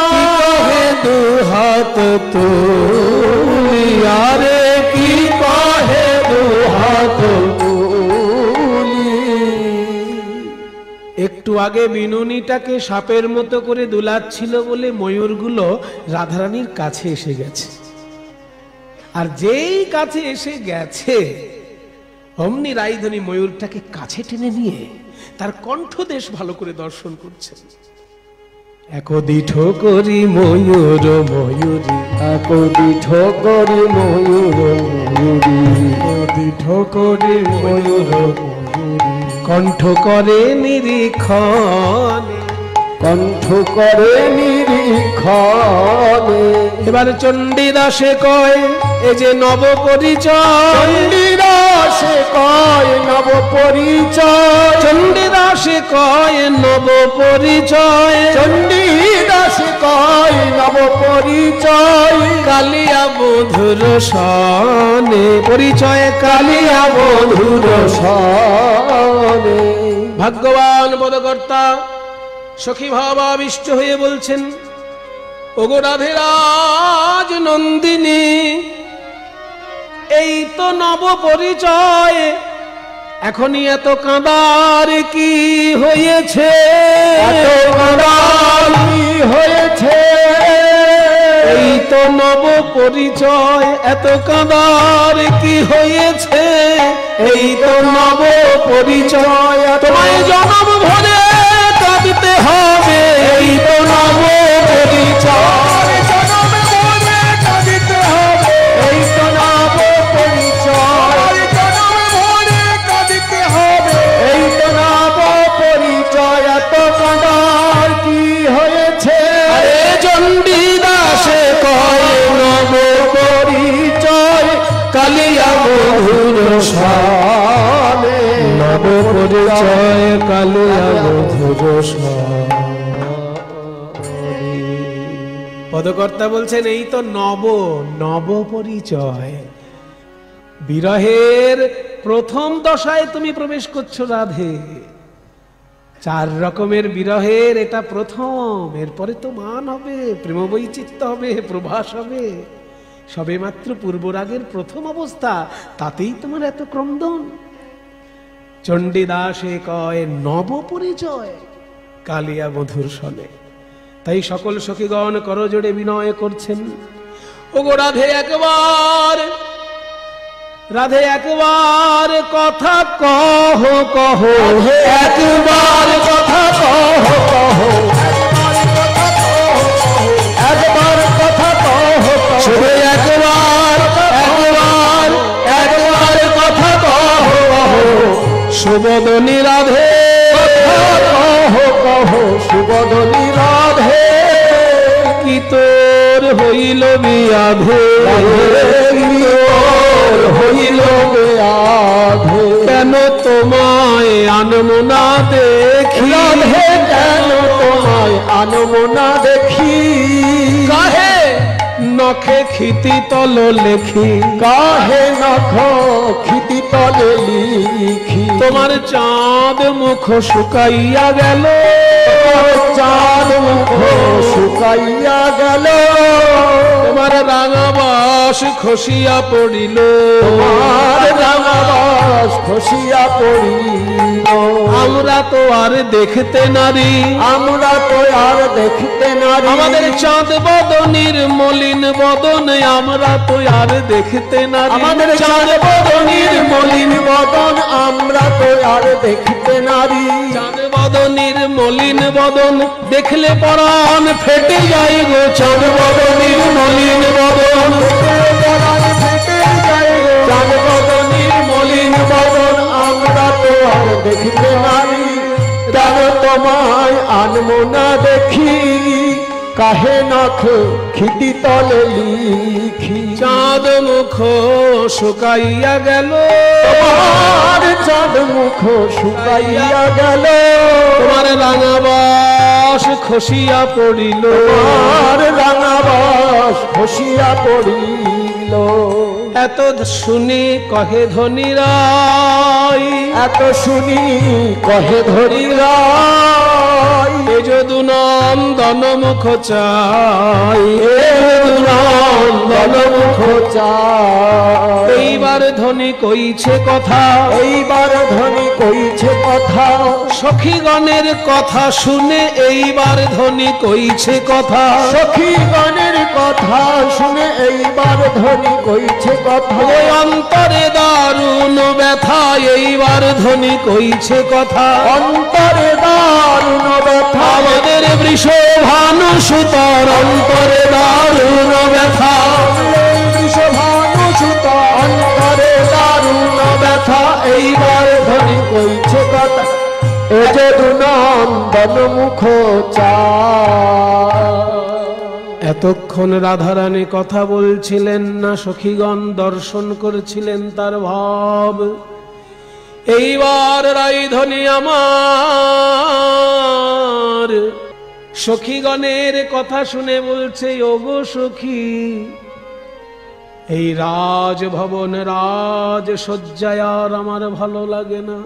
কি কহে দুহাত তুলি, আরে কি কহে দুহাত তুলি। একটু আগে বিনুনিটাকে সাপের মতো করে দুলাচ্ছিল বলে ময়ূরগুলো রাধারানীর কাছে এসে গেছে। আর যেই কাছে এসে গেছে অমনি রাইধনী ময়ূরটাকে কাছে টেনে নিয়ে তার কণ্ঠদেশ ভালো করে দর্শন করছে। একদিঠ করি ময়ূর ময়ূরী, একদিঠ করি ময়ূর ময়ূরী, একদিঠ করি ময়ূর ময়ূরী, কণ্ঠ করে নিরীক্ষণ, কণ্ঠ করে নিরীক্ষণে। এবার চণ্ডীদাসে কয় এ যে নব পরিচয়, চণ্ডীদাসে কয় নব পরিচয়, চণ্ডীদাসে কয় নব পরিচয়, চণ্ডীদাসে কয় নব পরিচয়, কালিয়া বধুর সনে পরিচয়, কালিয়া বধুর সনে। ভাগ্যবান পদকর্তা সখী ভাবাবিষ্ট হয়ে বলছেন, ওগো রাধেরাজ নন্দিনী, এই তো নব পরিচয়, এখনই এত কাঁদার কি হয়েছে, এত কাঁদার কি হয়েছে, এই তো নব পরিচয়, এত কাঁদার কি হয়েছে, এই তো নব পরিচয়, তোমায় জনম ভরে কাঁদতে হবে, এই তো নব পরিচয়, জনম ভরে কাঁদিতে হবে, এই তো নব পরিচয়, জনম ভরে কাঁদিতে হবে, এই তো নব পরিচয়, এত কাঁদার কি হয়েছে। আরে চণ্ডীদাসে কয় নব পরিচয়, কালিয়া বধুর সনে, নব পরিচয়, কালিয়া বধুর সনে। পদকর্তা বলছেন এই তো নব নব পরিচয়, বিরহের প্রথম দশায় তুমি প্রবেশ করছো রাধে, 4 রকমের বিরহের এটা প্রথম, এরপরে তো মান হবে, প্রেম বৈচিত্র্য হবে, প্রভাস হবে, সবে মাত্র পূর্বরাগের প্রথম অবস্থা, তাতেই তোমার এত ক্রন্দন। চণ্ডীদাসে কয় নব পরিচয়, কালিয়া মধুর সনে। তাই সকল সখীগণ করজোড়ে বিনয় করছেন, ওগো রাধে একবার, রাধে একবার কথা কহ কহ, একবার কথা কহ কহ, একবার কথা কহ, শুধু একবার একবার একবার কথা কহ কহ, সুবদনী রাধে কহ কহ, সুবদনী রাধে, কি তোর হইল বিয়াধে, হইল আধে, কেন তোমায় আনমো না দেখি, রাধে কেন তোমায় আনমো না দেখি, কাহে নখে ক্ষিতি তল লেখি, কাহে নখ ক্ষিতি তলে লিখি, তোমার চাঁদ মুখ শুকাইয়া গেল, চাঁদ মুখ শুকাইয়া গেল, তোমার রাঙাবাস খসিয়া পড়িল, তোমার রাঙাবাস খসিয়া পড়িল, আমরা তো আর দেখতে নারী, আমরা তো আর দেখতে নারী, আমাদের চাঁদ বদনীর মলিন বদন, আমরা তো আর দেখতে নারী, আমাদের চাঁদ বদনীর মলিন বদন, আমরা তো আর দেখতে নারী, চাঁদ বদনীর মলিন বদন দেখলে পরাণ ফেটে যায় গো, চাঁদ বদনীর মলিন বদন, চাঁদ বদনীর মলিন বদন, আমরা তো আর দেখতে নারী, কেন তোমায় আনমো না দেখি, কাহে নখ ক্ষিতি তলে লিখি, চাঁদ মুখ শুকাইয়া গেল, তোমার চাঁদ মুখ শুকাইয়া গেল, তোমার রাঙাবাস খসিয়া পড়িল, তোমার রাঙাবাস খসিয়া পড়িল, এত শুনি কহে ধনী রায়, এত শুনি কহে ধরি রায়, এ যদু নন্দন মুখ চাই, এ নন্দন মুখ চাই, এইবার ধনী কইছে কথা, এইবার ধনী কইছে কথা, সখীগণের কথা শুনে এইবার ধনী কইছে কথা, সখীগণের কথা শুনে এইবার ধনী কইছে কথা, ওই অন্তরে দারুণ ব্যথা, এইবার ধনী কইছে কথা, অন্তরে দারুণ ব্যথা, আমাদের বৃষভা আমার অন্তরে দারুণ ব্যথা, বিষভানু সুতা অন্তরে দারুণ ব্যথা, এইবার ধনী কইছে কথা এ যে নন্দন মুখ চা। এতক্ষণ রাধারানী কথা বলছিলেন না, সখীগণ দর্শন করছিলেন তার ভাব। এইবার রাইধনী আমার সখীগণের কথা শুনে বলছে, ওগো সখী, এই রাজভবন রাজ সজ্জায় আর আমার ভালো লাগে না,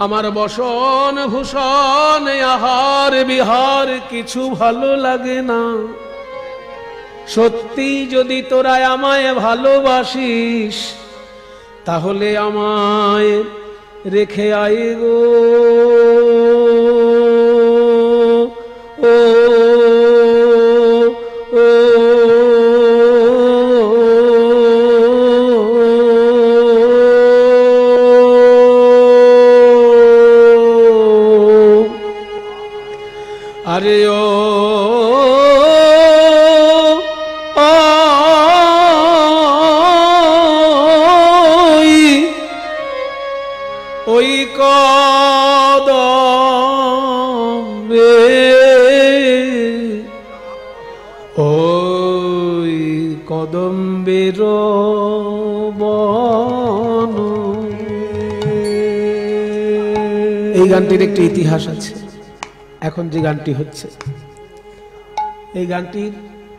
আমার বসন ভূষণ আহার বিহার কিছু ভালো লাগে না। সত্যি যদি তোরা আমায় ভালোবাসিস তাহলে আমায় রেখে আয় গো। ও আরে ও ওই কদমে, ওই কদম্বের বন। এই গানটির একটি ইতিহাস আছে। এখন যে গানটি হচ্ছে, এই গানটির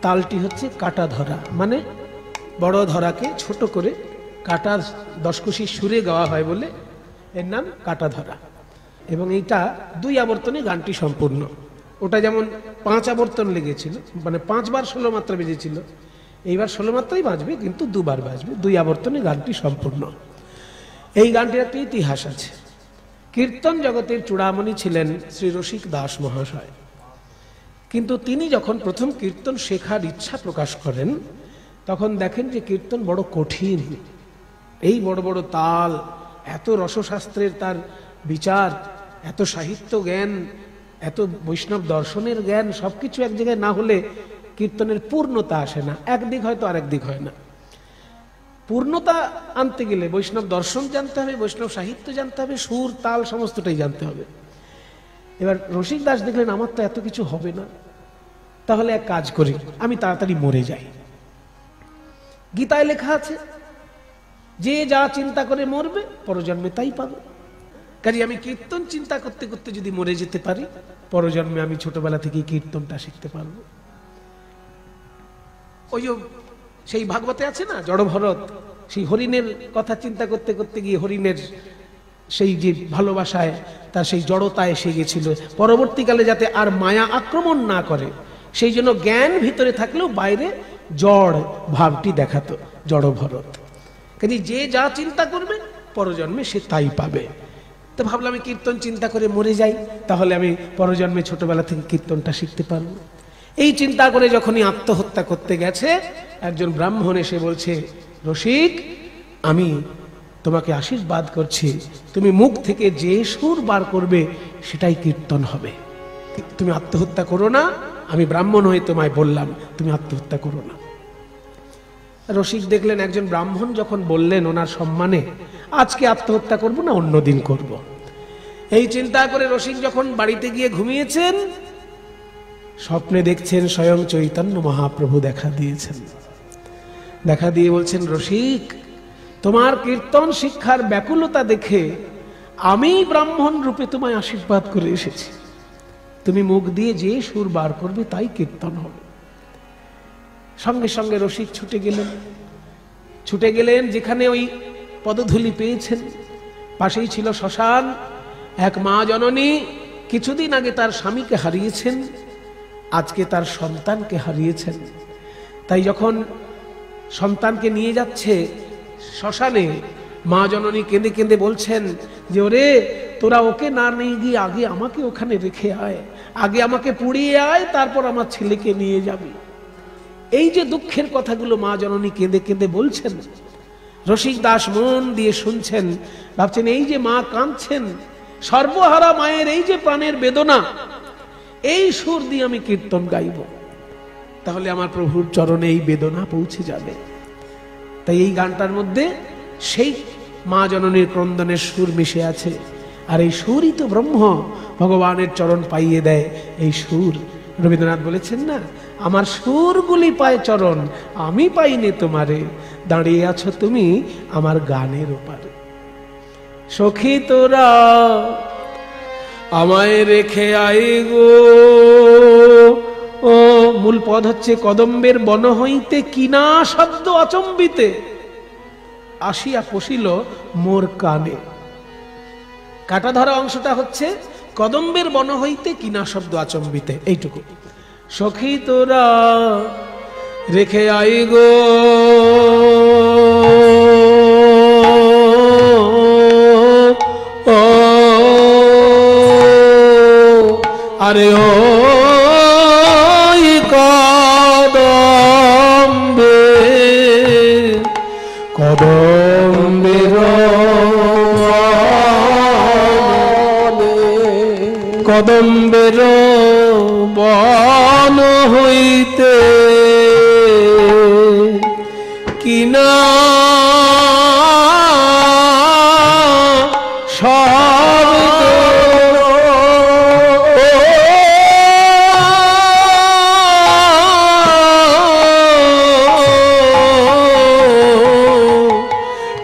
তালটি হচ্ছে কাটা ধরা, মানে বড় ধরাকে ছোট করে কাটার দশকুশি সুরে গাওয়া হয় বলে এর নাম কাটা ধরা। এবং এইটা 2 আবর্তনে গানটি সম্পূর্ণ। ওটা যেমন 5 আবর্তন লেগেছিল, মানে 5 বার 16 মাত্রা বেজেছিল, এইবার 16 মাত্রাই বাজবে, কিন্তু 2 বার বাজবে। 2 আবর্তনে গানটি সম্পূর্ণ। এই গানটির একটি ইতিহাস আছে। কীর্তন জগতের চূড়ামণি ছিলেন শ্রী রসিক দাস মহাশয়, কিন্তু তিনি যখন প্রথম কীর্তন শেখার ইচ্ছা প্রকাশ করেন তখন দেখেন যে কীর্তন বড় কঠিন। এই বড় বড় তাল, এত রসশাস্ত্রের তার বিচার, এত সাহিত্য জ্ঞান, এত বৈষ্ণব দর্শনের জ্ঞান, সবকিছু এক জায়গায় না হলে কীর্তনের পূর্ণতা আসে না। একদিক হয়তো আরেক দিক হয় না। পূর্ণতা আনতে গেলে বৈষ্ণব দর্শন জানতে হবে, বৈষ্ণব সাহিত্য জানতে হবে, সুর তাল সমস্তটাই জানতে হবে। এবার রসিক দাস দেখলেন আমার তো এত কিছু হবে না, তাহলে এক কাজ করি, আমি তাড়াতাড়ি মরে যাই। গীতায় লেখা আছে যে যা চিন্তা করে মরবে পরজন্মে তাই পাবে। কাজে আমি কীর্তন চিন্তা করতে করতে যদি মরে যেতে পারি, পরজন্মে আমি ছোটবেলা থেকে কীর্তনটা শিখতে পারবো। ওই সেই ভাগবতে আছে না জড়ভরত, সেই হরিণের কথা চিন্তা করতে করতে গিয়ে হরিণের সেই যে ভালোবাসায় তার সেই জড়তা এসে গেছিল, পরবর্তীকালে যাতে আর মায়া আক্রমণ না করে সেই জন্য জ্ঞান ভিতরে থাকলেও বাইরে জড় ভাবটি দেখাতো জড়ভরত। কাজে যে যা চিন্তা করবে পরজন্মে সে তাই পাবে। তো ভাবলাম আমি কীর্তন চিন্তা করে মরে যাই, তাহলে আমি পরজন্মে ছোটবেলা থেকে কীর্তনটা শিখতে পারবো। এই চিন্তা করে যখনই আত্মহত্যা করতে গেছে, একজন ব্রাহ্মণ এসে বলছে, রসিক, আমি তোমাকে আশীর্বাদ করছি, তুমি মুখ থেকে যে সুর বার করবে সেটাই কীর্তন হবে। তুমি আত্মহত্যা করো না, আমি ব্রাহ্মণ হয়ে তোমায় বললাম তুমি আত্মহত্যা করো না। রসিক দেখলেন একজন ব্রাহ্মণ যখন বললেন ওনার সম্মানে, আজকে আত্মহত্যা করব না অন্যদিন করব। এই চিন্তা করে রসিক যখন বাড়িতে গিয়ে ঘুমিয়েছেন, স্বপ্নে দেখছেন স্বয়ং চৈতন্য মহাপ্রভু দেখা দিয়েছেন। দেখা দিয়ে বলছেন, রসিক, তোমার কীর্তন শিক্ষার ব্যাকুলতা দেখে আমি ব্রাহ্মণ রূপে তোমায় আশীর্বাদ করে এসেছি। তুমি মুখ দিয়ে যে সুর বার করবে তাই কীর্তন হবে। সঙ্গে সঙ্গে রসিক ছুটে গেলেন যেখানে ওই পদধূলি পেয়েছেন, পাশেই ছিল শ্মশান। এক মা জননী কিছুদিন আগে তার স্বামীকে হারিয়েছেন, আজকে তার সন্তানকে হারিয়েছেন। তাই যখন সন্তানকে নিয়ে যাচ্ছে শ্মশানে, মা জননী কেঁদে কেঁদে বলছেন যে, ওরে তোরা ওকে না নিয়ে গিয়ে আগে আমাকে ওখানে রেখে আয়, আগে আমাকে পুড়িয়ে আয়, তারপর আমার ছেলেকে নিয়ে যাবি। এই যে দুঃখের কথাগুলো মা জননী কেঁদে কেঁদে বলছেন, রসিক দাস মন দিয়ে শুনছেন, ভাবছেন এই যে মা কাঁদছেন, সর্বহারা মায়ের এই যে প্রাণের বেদনা, এই সুর দিয়ে আমি কীর্তন গাইব, তাহলে আমার প্রভুর চরণে এই বেদনা পৌঁছে যাবে। তাই এই গানটার মধ্যে সেই মা জননীর ক্রন্দনের সুর মিশে আছে। আর এই সুরই তো ব্রহ্ম, ভগবানের চরণ পাইয়ে দেয় এই সুর। রবীন্দ্রনাথ বলেছেন না, আমার সুরগুলি পায় চরণ, আমি পাইনি তোমারে, দাঁড়িয়ে আছো তুমি আমার গানের ওপারে। সখী তোরা আমায় রেখে আই গো, ও মূল পদ হচ্ছে কদম্বের বন হইতে কিনা শব্দ অচম্বিতে আসিয়া পশিল মোর কানে। কাটা ধরা অংশটা হচ্ছে কদম্বের বন হইতে কিনা শব্দ আচম্বিতে, এইটুকু। সখী তোরা রেখে আই গো, ও আরে ও কদম্বে, কদম্বের কদম্বের বন হইতে কিনা শব্দ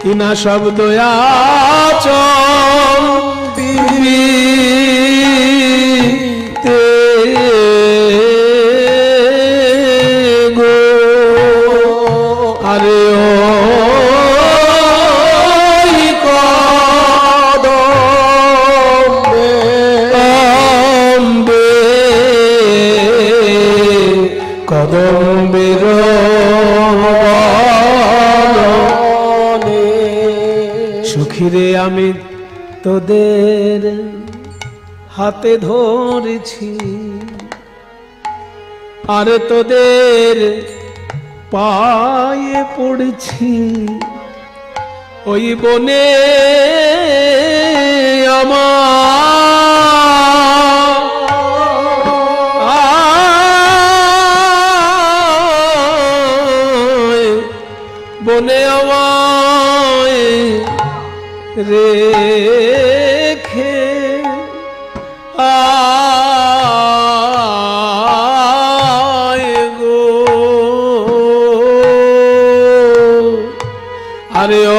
কিনা শব্দ আচম্বিতে গো, আরে ও কদম্বে, কদম্বের সুখীরে আমি তোদের হাতে ধরেছি, আরে তোদের পায়ে পড়েছি, ওই বনে বনে আমায় রেখে আয় গো, আরে ও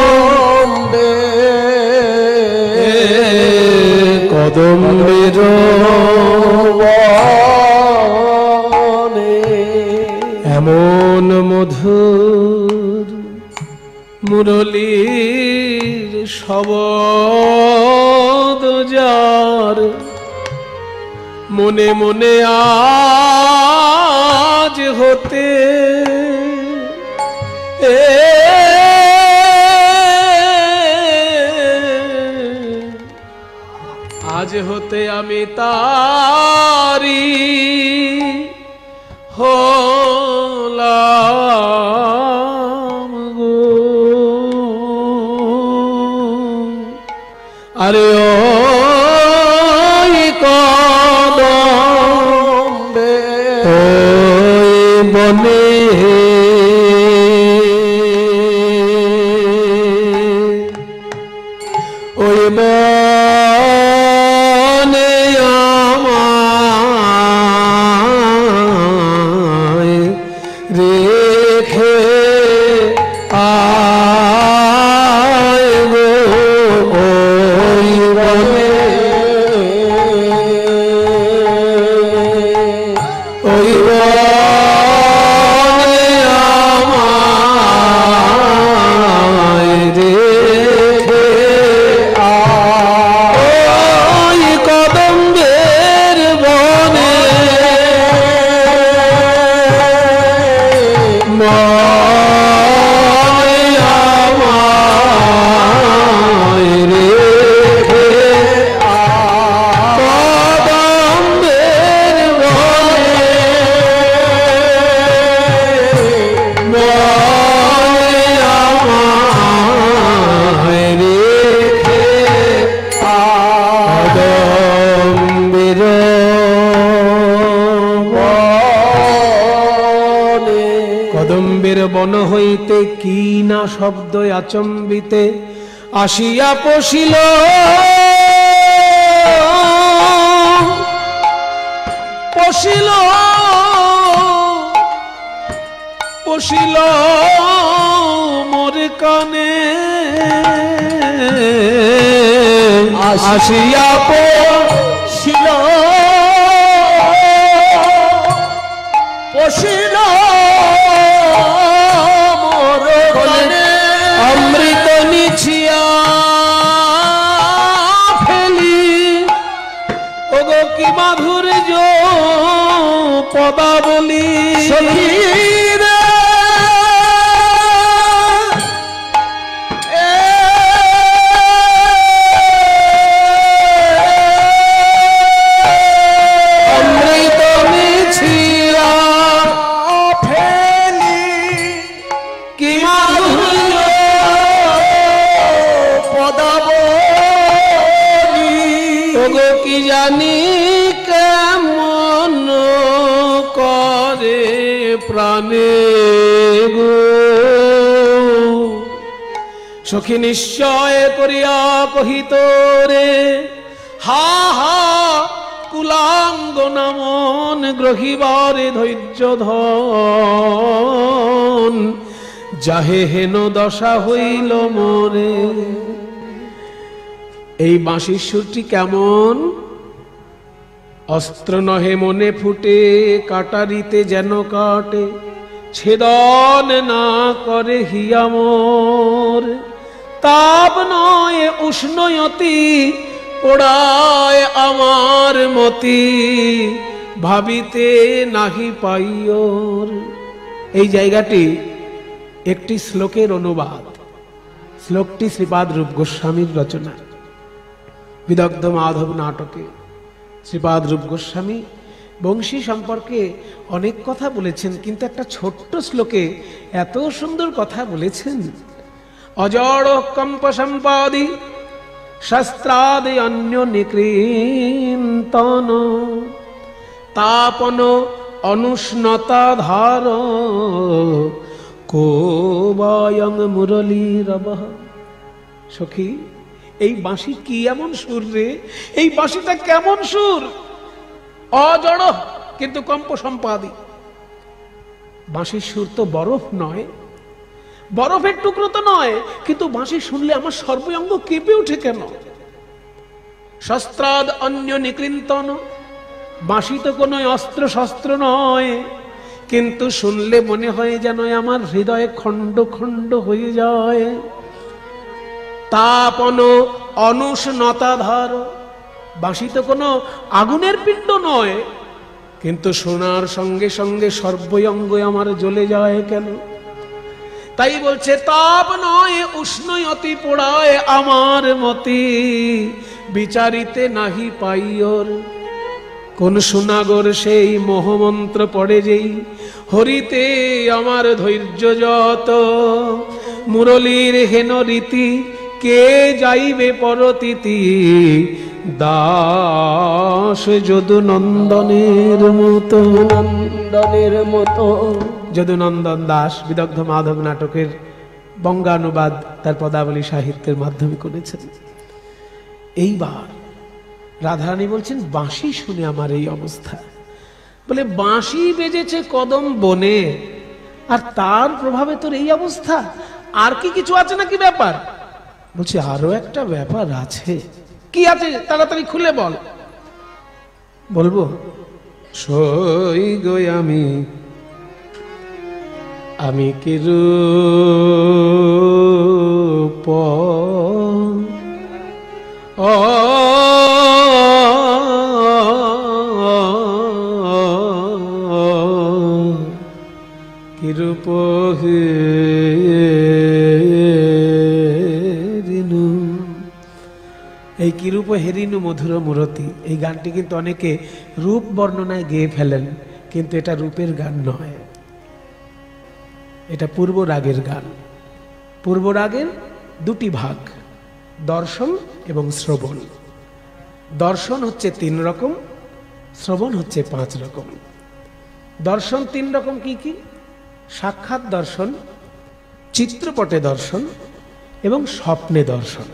কদম্বে, কদম্বের এমন মধুর মুরলীর শবদ যার মনে মনে আজ হতে আজ হতে আমি তারি হলাম গো, আরে ও কদম্বে, ওই বনে ওই বনে আমায় রেখে আয় গো, ওই বনে ওই বনে দুঃখের বন হইতে কি না শব্দ আচম্বিতে আসিয়া পশিল, পশিল পশিল মোর কানে, আসিয়া পশিল, পশিল মোর কানে, অমৃত নিছিয়া ফেলি, ওগো কি মাধুর্য পদাবলী। সখী রে অমৃত নিছিয়া ফেলি, কি মাধুর্য পদাবলী। ওগো কি জানি কেমন করে প্রাণে গো। সখী নিশ্চয় করিয়া কহিত রে, হা হা কুলাঙ্গনা মন গ্রহিবারে ধৈর্য ধন, যাহে হেন দশা হইল মোরে। এই বাঁশির সুরটি কেমন? অস্ত্র নহে মনে ফুটে, কাটারিতে যেন কাটে, ছেদন না করে হিয়া মোর। তাপ নয় উষ্ণয়তি, পোড়ায় আমার মতি, ভাবিতে নাহি পাইওর। এই জায়গাটি একটি শ্লোকের অনুবাদ। শ্লোকটি শ্রীপাদ রূপ গোস্বামীর রচনা। বিদগ্ধ মাধব নাটকে শ্রীপাদ রূপ গোস্বামী বংশী সম্পর্কে অনেক কথা বলেছেন, কিন্তু একটা ছোট্ট শ্লোকে এত সুন্দর কথা বলেছেন। অজড় কম্প সম্পাদি শস্ত্রাদি অন্য নিকৃন্তন, তাপন অনুষ্ণতা ধার, কোবায়ং মুরলীরব। সখী, এই বাঁশি কি এমন সুর রে? এই বাঁশিটা কেমন সুর? অজড় কিন্তু কম্প সম্পাদি। বাঁশির সুর তো বরফ নয়, বরফের টুকরো তো নয়, কিন্তু বাঁশি শুনলে আমার সর্বাঙ্গ কেঁপে ওঠে কেন? শস্ত্রাদ অন্য নিকৃন্তন, বাঁশি তো কোনো অস্ত্র শস্ত্র নয়, কিন্তু শুনলে মনে হয় যেন আমার হৃদয়ে খণ্ড খণ্ড হয়ে যায়। তাপন অনুষ্ণতাধার, বাঁশি তো কোনো আগুনের পিণ্ড নয়, কিন্তু শোনার সঙ্গে সঙ্গে সর্বঙ্গ আমার জ্বলে যায় কেন? তাই বলছে তাপ নয় উষ্ণয়তি, পোড়ায় আমার মতি, বিচারিতে নাহি পাইওর। কোন সুনাগর সেই মোহমন্ত্র পড়ে যেই, হরিতে আমার ধৈর্য যত, মুরলীর হেন রীতি কে যাইবে পরতিতি, দাস যদু নন্দনের মতো। নন্দনের মতো। যদুনন্দন দাস বিদগ্ধ মাধব নাটকের বঙ্গানুবাদ তার পদাবলী সাহিত্যের মাধ্যমে করেছেন। এইবার রাধারানী বলছেন, বাঁশি শুনে আমার এই অবস্থা। বলে বাঁশি বেজেছে কদম বনে, আর তার প্রভাবে তোর এই অবস্থা? আর কি কিছু আছে নাকি ব্যাপার? বলছে আরো একটা ব্যাপার আছে। কি আছে? তাড়াতাড়ি খুলে বল। বলবো? সই গো আমি কি রূপ কি রূপ হেরিনু। এই কি রূপ হেরিনু মধুর মূরতি, এই গানটি কিন্তু অনেকে রূপ বর্ণনায় গেয়ে ফেলেন, কিন্তু এটা রূপের গান নয়, এটা পূর্ব রাগের গান। পূর্ব রাগের দুটি ভাগ, দর্শন এবং শ্রবণ। দর্শন হচ্ছে 3 রকম, শ্রবণ হচ্ছে 5 রকম। দর্শন 3 রকম কি কি? সাক্ষাৎ দর্শন, চিত্রপটে দর্শন এবং স্বপ্নে দর্শন।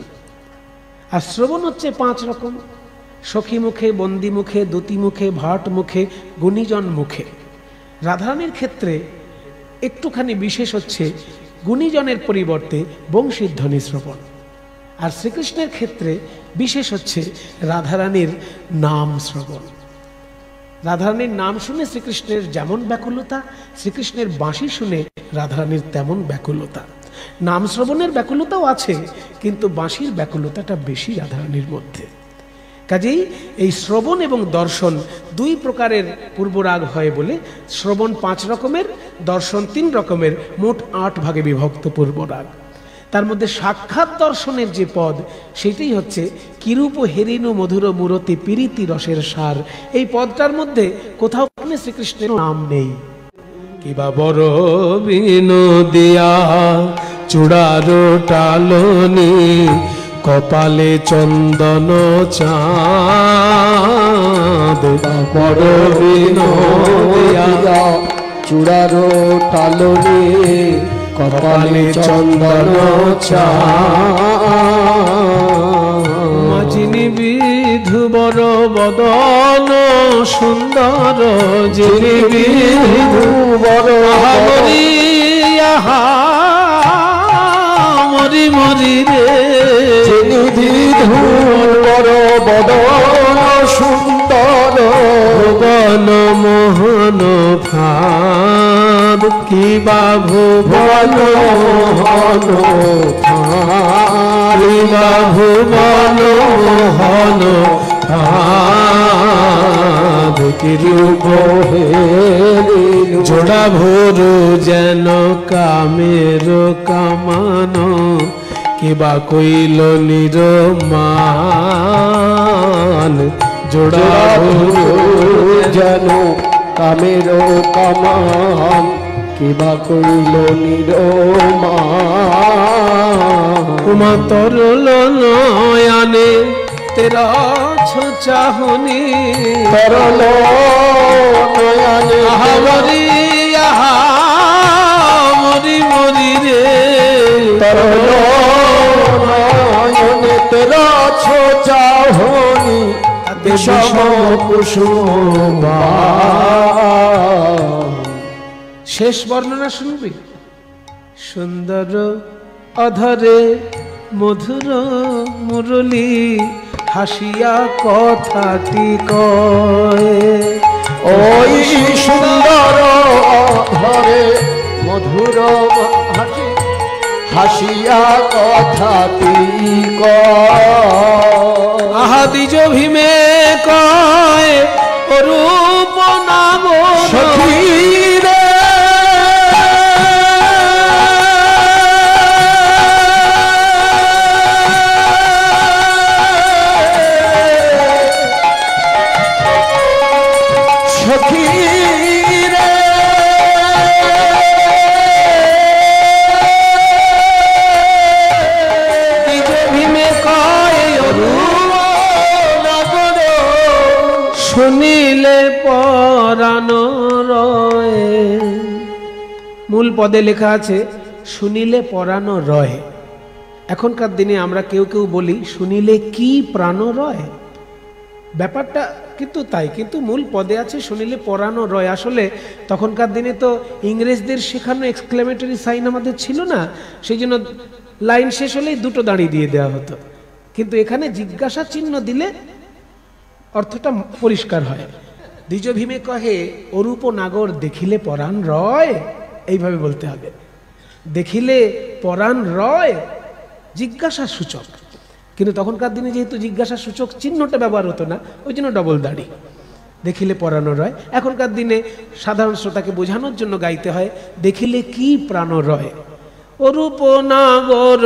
আর শ্রবণ হচ্ছে 5 রকম, সখী মুখে, বন্দি মুখে, দূতি মুখে, ভাট মুখে, গুণীজন মুখে। রাধারানীর ক্ষেত্রে একটুখানি বিশেষ হচ্ছে গুণীজনের পরিবর্তে বংশীধ্বনি শ্রবণ। আর শ্রীকৃষ্ণের ক্ষেত্রে বিশেষ হচ্ছে রাধারানীর নাম শ্রবণ। রাধারানীর নাম শুনে শ্রীকৃষ্ণের যেমন ব্যাকুলতা, শ্রীকৃষ্ণের বাঁশি শুনে রাধারানীর তেমন ব্যাকুলতা। নাম শ্রবণের ব্যাকুলতাও আছে, কিন্তু বাঁশির ব্যাকুলতাটা বেশি রাধারানীর মধ্যে। কাজেই এই শ্রবণ এবং দর্শন 2 প্রকারের পূর্বরাগ হয় বলে শ্রবণ 5 রকমের, দর্শন 3 রকমের, মোট 8 ভাগে বিভক্ত পূর্বরাগ। তার মধ্যে সাক্ষাৎ দর্শনের যে পদ, সেটাই হচ্ছে কিরূপ হেরিনু মধুর মূরতি পিরিতি রসের সার। এই পদটার মধ্যে কোথাও শ্রীকৃষ্ণের নাম নেই। কিবা বড় বিনোদিয়া চূড়ার টালনি, কপালে চন্দন চাঁদ। বড় বিনোদিয়া চূড়ার টালনি, কপালে চন্দন চাঁদ। মাঝিনী বিধু বড় বদন সুন্দর, যিনি বিধু বড় মরি মরি মরি রে, যিনি বিধু বড় বদন সুন্দর, ভুবন মোহন ভাব, কিবা ভুবন মোহন কিবা ভুবন মোহন ভাব। কিরূপ জোড়া ভোর যেন কামের কামানো, কিবা কইল নিরমান। জোড়া ভোর যেন কামের কামান, কিবা কইল নিরমান। উমা তরল নয়ানে তেরা চাহনি, তরল নয়ানে মরি মরি মরি রে, তরল নয়নে তেরা চাহনি, বিষম কুসুম। শেষ বর্ণনা শুনবি। সুন্দর অধরে মধুর মুরলী, হাসিয়া কথাটি কয়। ওই সুন্দর অধরে মধুর হাসি, হাসিয়া কথাটি কয়। আহা দ্বিজ ভীমে কয় অরূপ নাম সখী রে, সখী রে, দ্বিজ ভীমে কয় অরূপ নাগর, শুনিলে পরাণ রয়। মূল পদে লেখা আছে শুনিলে পরাণ রয়। এখনকার দিনে আমরা কেউ কেউ বলি শুনিলে কি প্রাণ রয়। ব্যাপারটা কিন্তু তাই, কিন্তু মূল পদে আছে শুনিলে পরাণ রয়। আসলে তখনকার দিনে তো ইংরেজদের শেখানো এক্সক্লেমেটরি সাইন আমাদের ছিল না, সেই জন্য লাইন শেষ হলেই 2টো দাঁড়ি দিয়ে দেওয়া হতো। কিন্তু এখানে জিজ্ঞাসা চিহ্ন দিলে অর্থটা পরিষ্কার হয়। দ্বিজ ভীমে কহে অরূপ নাগর দেখিলে পরাণ রয়, এইভাবে বলতে হবে। দেখিলে পরাণ রয় জিজ্ঞাসা সূচক, কিন্তু তখনকার দিনে যেহেতু জিজ্ঞাসা সূচক চিহ্নটা ব্যবহার হতো না, ওই জন্য ডবল দাড়ি। দেখিলে পরাণ রয়। এখনকার দিনে সাধারণ শ্রোতাকে বোঝানোর জন্য গাইতে হয় দেখিলে কি প্রাণ রয়। অরূপ নাগর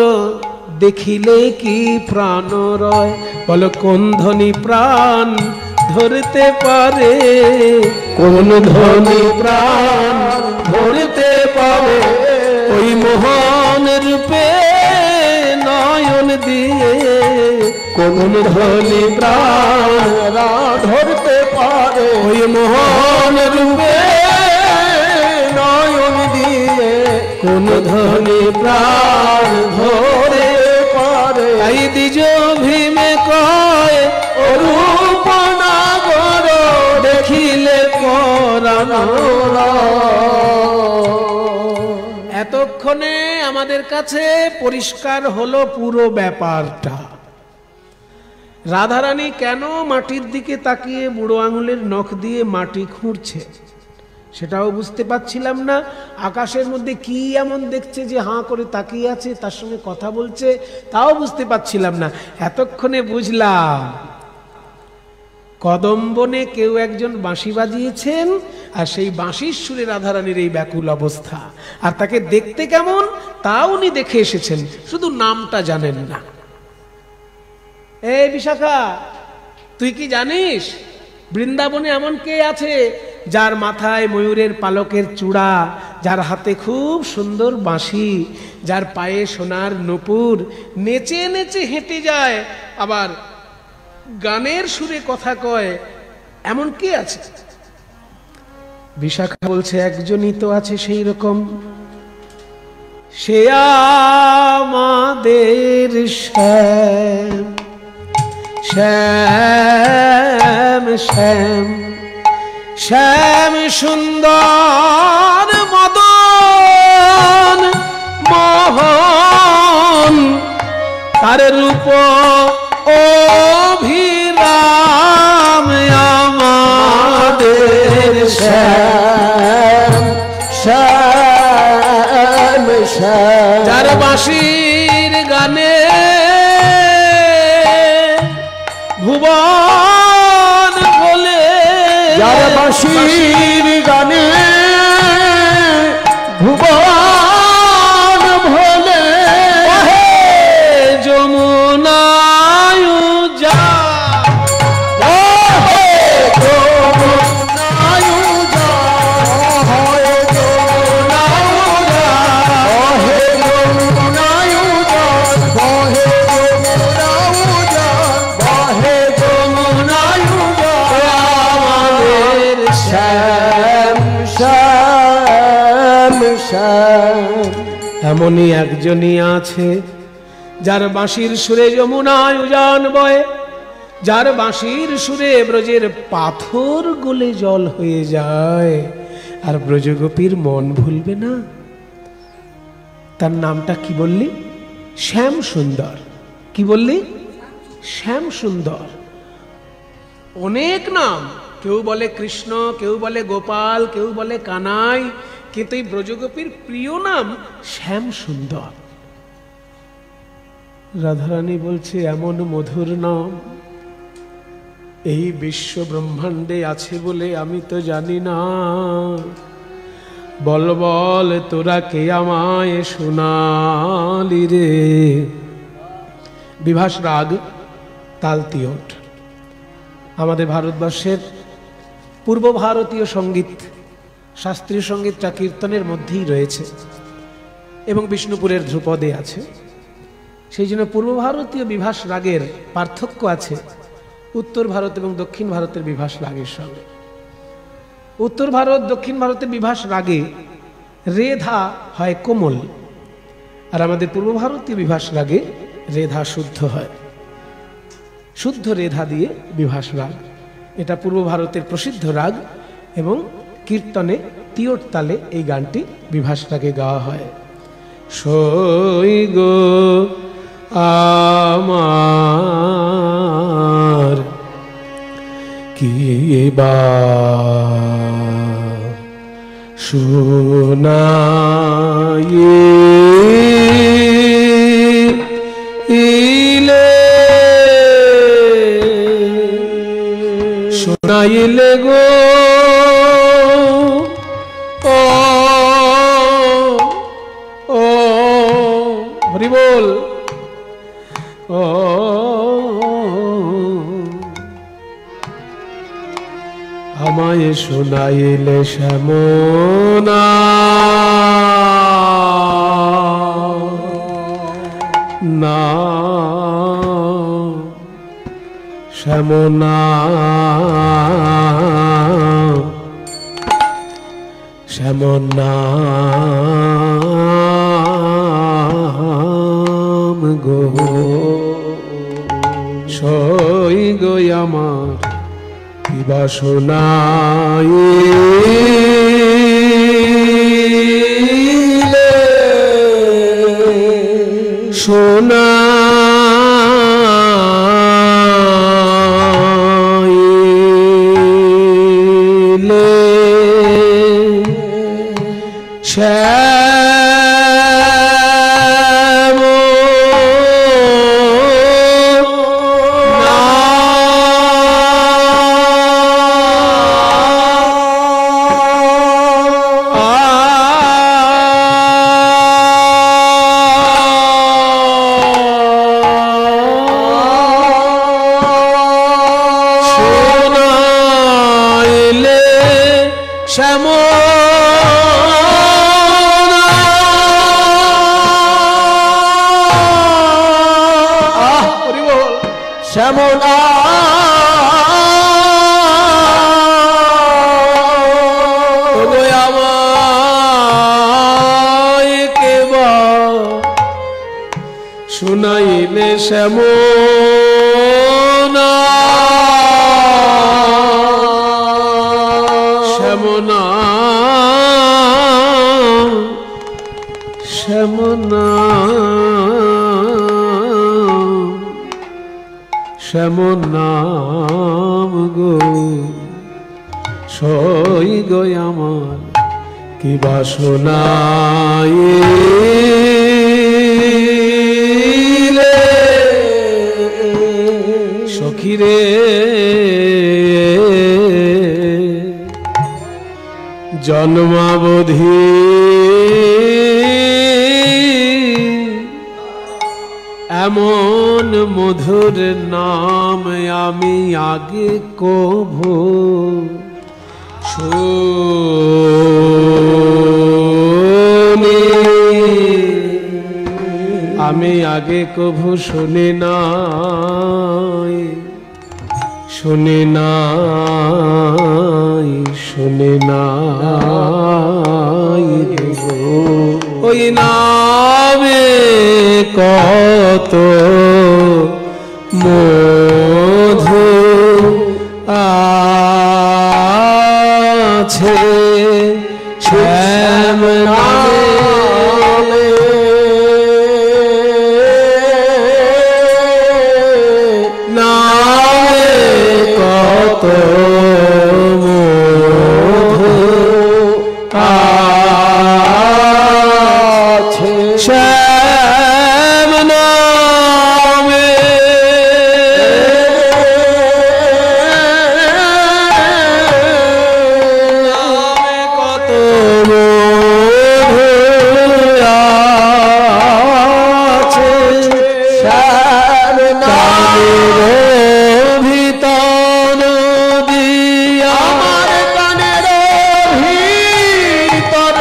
দেখিলে কি প্রাণ রয়, বলো কোন ধনী প্রাণ ধরতে পারে, কোন ধনী প্রাণ ধরতে পারে, ওই মোহন রূপে নয়ন দিয়ে, কোন ধনী প্রাণ ধরতে পারে, ওই মোহন রূপে নয়ন দিয়ে। ধনী প্রাণ ধরে করে তাই দ্বিজ ভীমে কয় অরূপ নাগর দেখিলে পরানো। এতক্ষণে আমাদের কাছে পরিষ্কার হলো পুরো ব্যাপারটা। রাধারানী কেন মাটির দিকে তাকিয়ে বুড়ো আঙুলের নখ দিয়ে মাটি খুঁড়ছে সেটাও বুঝতে পারছিলাম না। আকাশের মধ্যে কি এমন দেখছে যে হাঁ করে তাকিয়ে আছে, তার সঙ্গে কথা বলছে, তাও বুঝতে পারছিলাম না। এতক্ষণে বুঝলাম কদম্বনে কেউ একজন বাঁশি বাজিয়েছেন, আর সেই বাঁশির সুরে রাধারানীর এই ব্যাকুল অবস্থা। আর তাকে দেখতে কেমন তা উনি দেখে এসেছেন, শুধু নামটা জানেন না। এই বিশাখা, তুই কি জানিস বৃন্দাবনে এমন কে আছে যার মাথায় ময়ূরের পালকের চূড়া, যার হাতে খুব সুন্দর বাঁশি, যার পায়ে সোনার নূপুর, নেচে নেচে হেঁটে যায়, আবার গানের সুরে কথা কয়, এমন কে আছে? বিশাখা বলছে একজনই তো আছে সেই রকম, সে আমাদের শ্যাম শ্যাম শ্যাম শ্যাম সুন্দর মদন মোহন, তার রূপ অভিরাম আমাদের শ্যাম শ্যাম শ্যাম, যার বাঁশির গানে ভুবন বলে, যার বাঁশির গানে ভুবন ভোলে, যমুনায় যা এমনই একজনই আছে যার বাঁশির সুরে যমুনায় উজান বয়, যার বাঁশির সুরে ব্রজের পাথর গলে জল হয়ে যায়, আর ব্রজগোপীর মন ভুলবে না। তার নামটা কি বললি? শ্যাম সুন্দর। কি বললি? শ্যাম সুন্দর। অনেক নাম, কেউ বলে কৃষ্ণ, কেউ বলে গোপাল, কেউ বলে কানাই, কিন্তু এই ব্রজগোপীর প্রিয় নাম শ্যাম সুন্দর। রাধারানী বলছে এমন মধুর নাম এই বিশ্ব ব্রহ্মাণ্ডে আছে বলে আমি তো জানি না। বল বল তোরা কে আমায় শোনালি রে। বিভাস রাগ, তাল তিয়ট। আমাদের ভারতবর্ষের পূর্ব ভারতীয় সঙ্গীত, শাস্ত্রীয় সঙ্গীতটা কীর্তনের মধ্যেই রয়েছে এবং বিষ্ণুপুরের ধ্রুপদে আছে। সেই জন্য পূর্ব ভারতীয় বিভাস রাগের পার্থক্য আছে উত্তর ভারত এবং দক্ষিণ ভারতের বিভাস রাগের সঙ্গে। উত্তর ভারত দক্ষিণ ভারতের বিভাস রাগে রেধা হয় কোমল, আর আমাদের পূর্ব ভারতীয় বিভাস রাগে রেধা শুদ্ধ হয়। শুদ্ধ রেধা দিয়ে বিভাস রাগ, এটা পূর্ব ভারতের প্রসিদ্ধ রাগ এবং কীর্তনে তিয়ট তালে এই গানটি বিভাস রাগে গাওয়া হয়। সই গো আমার কি বা শোনাইলে গো ও হরি বল। ও আমায় শোনাইলে শ্যামনা না শ্যামনা শ্যামনা সই গো আমার কি বাসনায় সোনা শ্যামলা আমায় কেবা শুনাইলে শ্যামনা শ্যামনা শ্যামনা শ্যামনাম গো সই গো আমার কি বাসনায় সখী রে জন্মাবধি এমন মধুর নাম আমি আগে কভু শুনি আমি আগে কভু শুনি নাই শুনি নাই শুনি নাই ওই নামে কত মধু আছে শ্যাম নামে নামে কত মধু আছে শ্যাম নামে কত মধু আছে শ্যাম নামে ভিতর দিয়া আমার কানের ভিতর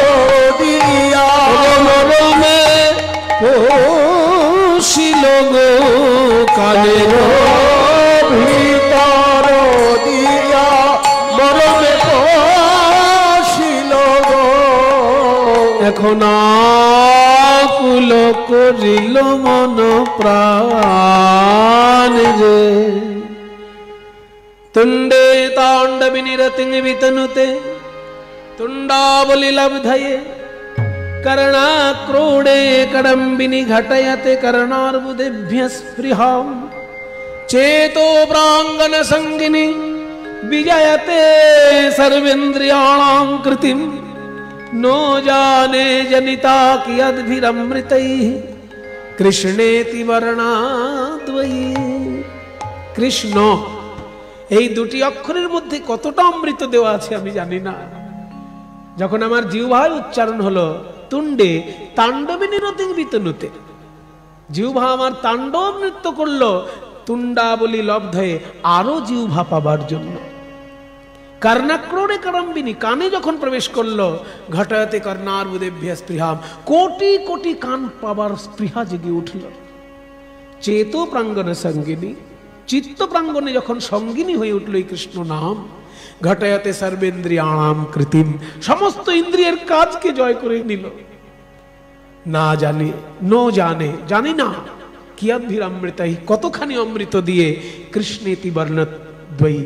দিয়া মরমে পশিল গো কানের ভিতর দিয়া মরমে পশিল গো এখন আকুল করিল মন প্রাণ রে তুণ্ডে তাণ্ডবিনী রতিং বিতনুতে তুণ্ডাবলি লব্ধये कर्णाक्रोडे कडम्बिनी घटयते कर्णार्बुदेभ्यः स्पृहां चेतो प्राङ्गण संगिनी विजयते सर्वेन्द्रियाणां कृतिं नो जाने जनिता कियद्भिरमृतैः कृष्णेति वर्णाद्वयी কৃষ্ণ এই দুটি অক্ষরের মধ্যে কতটা অমৃত দেওয়া আছে আমি জানি না। যখন আমার জিহ্বায় উচ্চারণ হলো তুণ্ডে তাণ্ডবিনী রতিং বিতনুতে, জিহ্বা আমার তাণ্ডব নৃত্য করলো তুণ্ডাবলী লব্ধয়ে আরো জিহ্বা পাবার জন্য। কর্ণাক্রোড়ে করম্বিনী কানে যখন প্রবেশ করলো ঘটাতে কর্ণার্বুদেভ্যः স্পৃহাম কোটি কোটি কান পাবার স্পৃহা জেগে উঠল। চেতো প্রাঙ্গণ সঙ্গিনী চিত্ত প্রাঙ্গণে যখন সঙ্গিনী হয়ে উঠল এই কৃষ্ণ নাম ঘটায়াতে সর্বেন্দ্রিয়াণাম কৃতিম সমস্ত ইন্দ্রিয়ের কাজকে জয় করে নিল। না জানে নো জানে জানি না কিয়দ্ভিরমৃতৈ, কতখানি অমৃত দিয়ে কৃষ্ণেতি বর্ণদ্বয়ী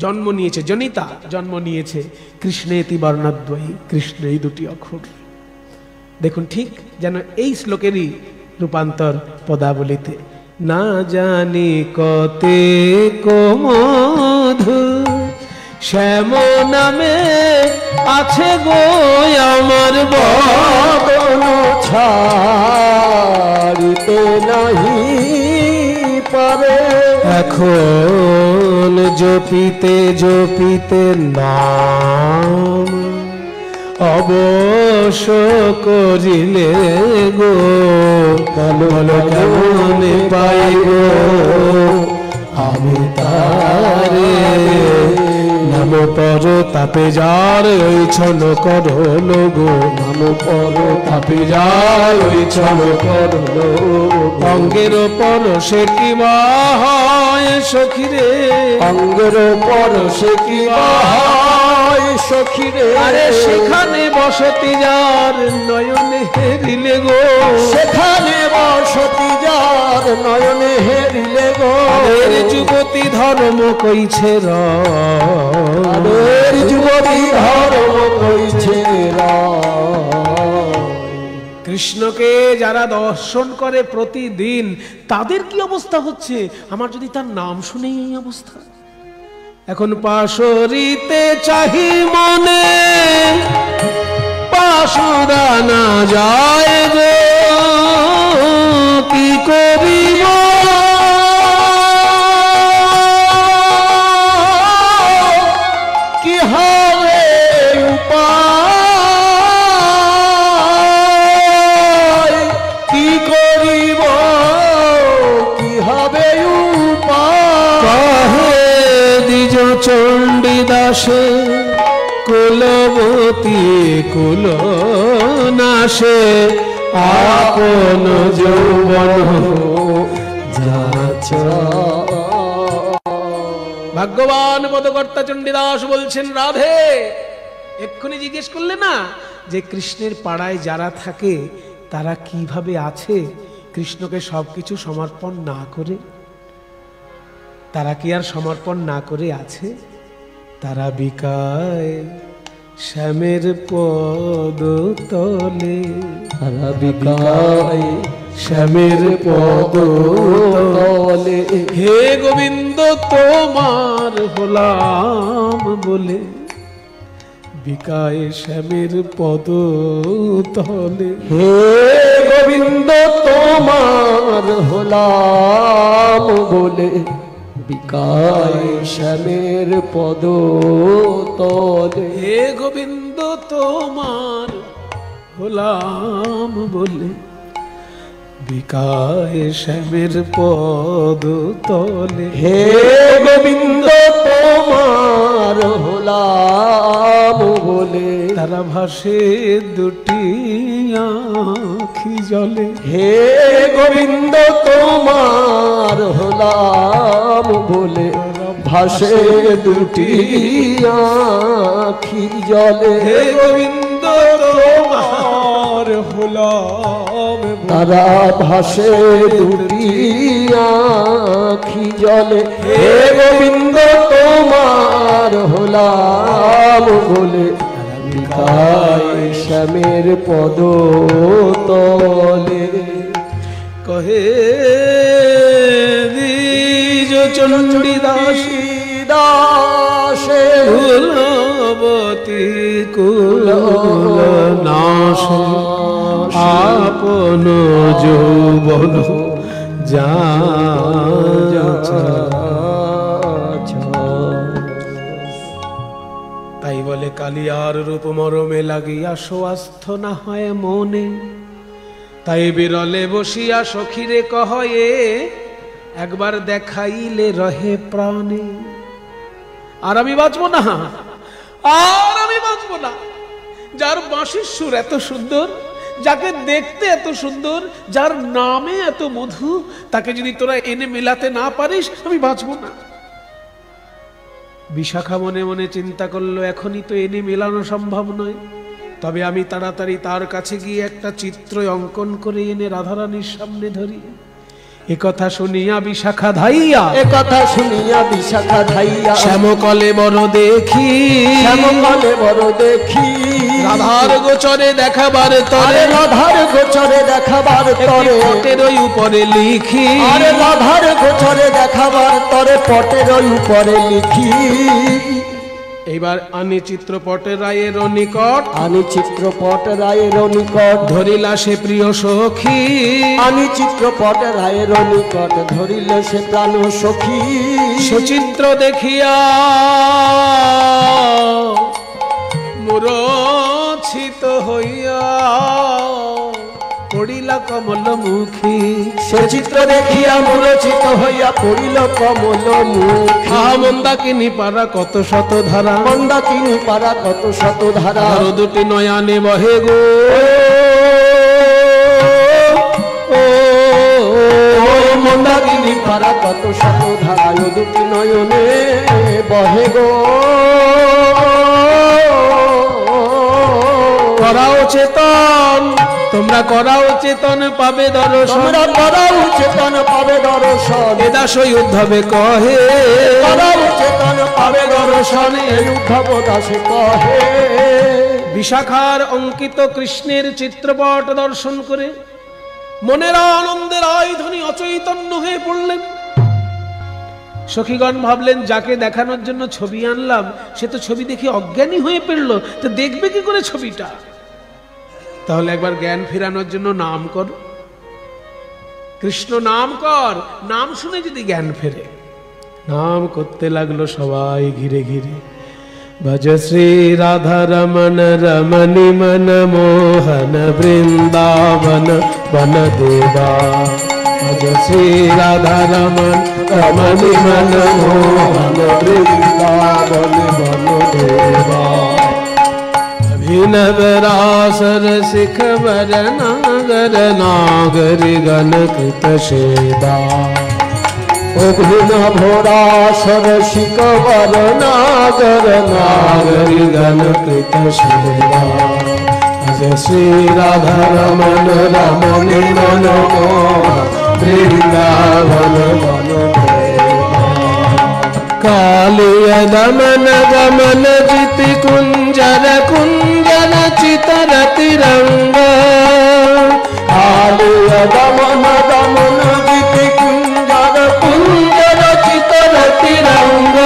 জন্ম নিয়েছে, জনিতা জন্ম নিয়েছে কৃষ্ণেতি বর্ণদ্বয়ী, কৃষ্ণ এই দুটি অক্ষর। দেখুন ঠিক যেন এই শ্লোকেরই রূপান্তর পদাবলিতে। না জানি কতে মধু শ্যাম নামে আছে গো আমার বদন ছাড়িতে নাহি পারে, এখন জপিতে জপিতে নাম অবশ্য করিলে গো, বলো কেমন পাইব আমি তারে। নাম পর তাপে যার ওই ছল করলো গো, নাম পর তাপে যার ওই ছল করলো। অঙ্গের পর সে কি হয় সখিরে, অঙ্গের পর সে কি হয় সখিরে, আরে সেখানে বসতি যার নয়নে হেরিলে গো, সেখানে বসতি যার নয়নে হেরিলে গো। এর যুবতী ধর্ম কইছে এর যুবতী ধর্ম কইছে কৃষ্ণকে যারা দর্শন করে প্রতিদিন তাদের কি অবস্থা হচ্ছে, আমার যদি তার নাম শুনেই এই অবস্থা। এখন পাশরিতে চাহি মনে পাশুরা না যায় গো, কি করিব কি হবে উপায়, কি করিব কি হবে উপায়। দ্বিজ চণ্ডীদাসে কুলবতী কুল নাশে আপন যৌবন ভাগ্যবান পদকর্তা চণ্ডীদাস বলছেন, রাধে এক্ষুনি জিজ্ঞেস করলে না যে কৃষ্ণের পাড়ায় যারা থাকে তারা কিভাবে আছে কৃষ্ণকে সবকিছু সমর্পণ না করে। তারা কি আর সমর্পণ না করে আছে? তারা বিকায় শ্যামের পদ তলে, তারা বিকায় শ্যামের পদ তলে, হে গোবিন্দ তোমার হলাম বলে বিকায় শ্যামের পদ তলে। হে গোবিন্দ তোমার হলাম বলে বিকায় শ্যামের পদ তলে। হে গোবিন্দ তোমার হলাম বলে বিকায় শ্যামের পদ তলে। হে গোবিন্দ তোমার হলাম বলে তারা ভাসে দুটি আখি জলে। হে গোবিন্দ তোমার হলাম বলে ভাসে দুটি আখি জলে। হে গোবিন্দ তোমার হলাম তারা ভাসে দুটি আখি জলে। হে গোবিন্দ তোমার হলাম বলে বিকায় শ্যামের পদ তলে। কহে দ্বিজ চণ্ডীদাস দাসে কুলবতী কুল নাশ আপন যৌবন যা। তাই বলে কালিয়ার রূপ মরমে লাগিয়া সোয়াস্থ না হয় মনে, তাই বিরলে বসিয়া সখীরে কহয়ে একবার দেখাইলে রহে প্রাণে। আর আমি বাঁচবো না, আর আমি বাঁচবো না। যার বাঁশির সুর এত সুন্দর, যাকে দেখতে এত সুন্দর, যার নামে এত মধু, তাকে যদি তোরা এনে মেলাতে না পারিস আমি বাঁচবো না। বিশাখা মনে মনে চিন্তা করলো, এখনই তো এনে মেলানো সম্ভব নয়, তবে আমি তাড়াতাড়ি তার কাছে গিয়ে একটা চিত্র অঙ্কন করে এনে রাধারানীর সামনে ধরি। একথা শুনিয়া বিশাখা ধাইয়া, একথা শুনিয়া বিশাখা ধাইয়া, শ্যামকলে বড় দেখি, শ্যামকলে বড় দেখি, রাধার গোচরে দেখাবার তরে, রাধার গোচরে দেখাবার তরে, পটের ওই উপরে লিখি, আরে রাধার গোচরে দেখাবার তরে পটের উপরে লিখি। এইবার আনি চিত্রপটের রায়ের নিকট, আনি চিত্রপট রায়ের নিকট, ধরিলা সে প্রিয় সখী, আনি চিত্রপট রায়ের নিকট, ধরিল সে প্রাণ সখী। সুচিত্র দেখিয়া মূর্ছিত হইয়া পড়িলা কমল মুখী, সুচিত্র দেখিয়া মূর্ছিত হইয়া পড়িল কমল মুখী। আহা মন্দাকিনী পারা কত শত ধারা, মন্দাকিনী পারা কত শত ধারা, আরো দুটি নয়ানে বহে গো, মন্দাকিনী পারা কত শত ধারা, দুটি নয়নে বহে গো। করাও চেতন, তোমরা করাও চেতন পাবে দর্শন, তোমরা করাও চেতন পাবে দর্শন, এ দাসই উদ্ধবে কহে, করাও চেতন পাবে দর্শন, এই উদ্ধব দাসে কহে। বিশাখার অঙ্কিত কৃষ্ণের চিত্রপট দর্শন করে মনের আনন্দের আয়ধ্বনি অচৈতন্য হয়ে পড়লেন। সখীগণ ভাবলেন যাকে দেখানোর জন্য ছবি আনলাম সে তো ছবি দেখে অজ্ঞানী হয়ে পড়লো, তো দেখবে কি করে ছবিটা? তাহলে একবার জ্ঞান ফেরানোর জন্য নাম কর, কৃষ্ণ নাম কর, নাম শুনে যদি জ্ঞান ফেরে। নাম করতে লাগলো সবাই ঘিরে ঘিরে, ভজ শ্রী রাধা রমন রমণি মন মোহন বৃন্দাবন বন দেবা, ভজ শ্রী রাধা রমন রমণি মন মোহন বৃন্দাবন বন দেবা, अभिनव रास रसिक वर नागर नागरि गण कृत सेवा, অভিনব রাস রসিক বর নাগর नागरि गण कृत सेवा, जय श्री राधा रमन रमणि मन मोहन वृंदावन वन देवा, कालिय दमन गमन जिति कुंजर कुंजन चितर तिरंग, कालिय दमन दमन जिति कुंजर कुंजर चितर तिरंग,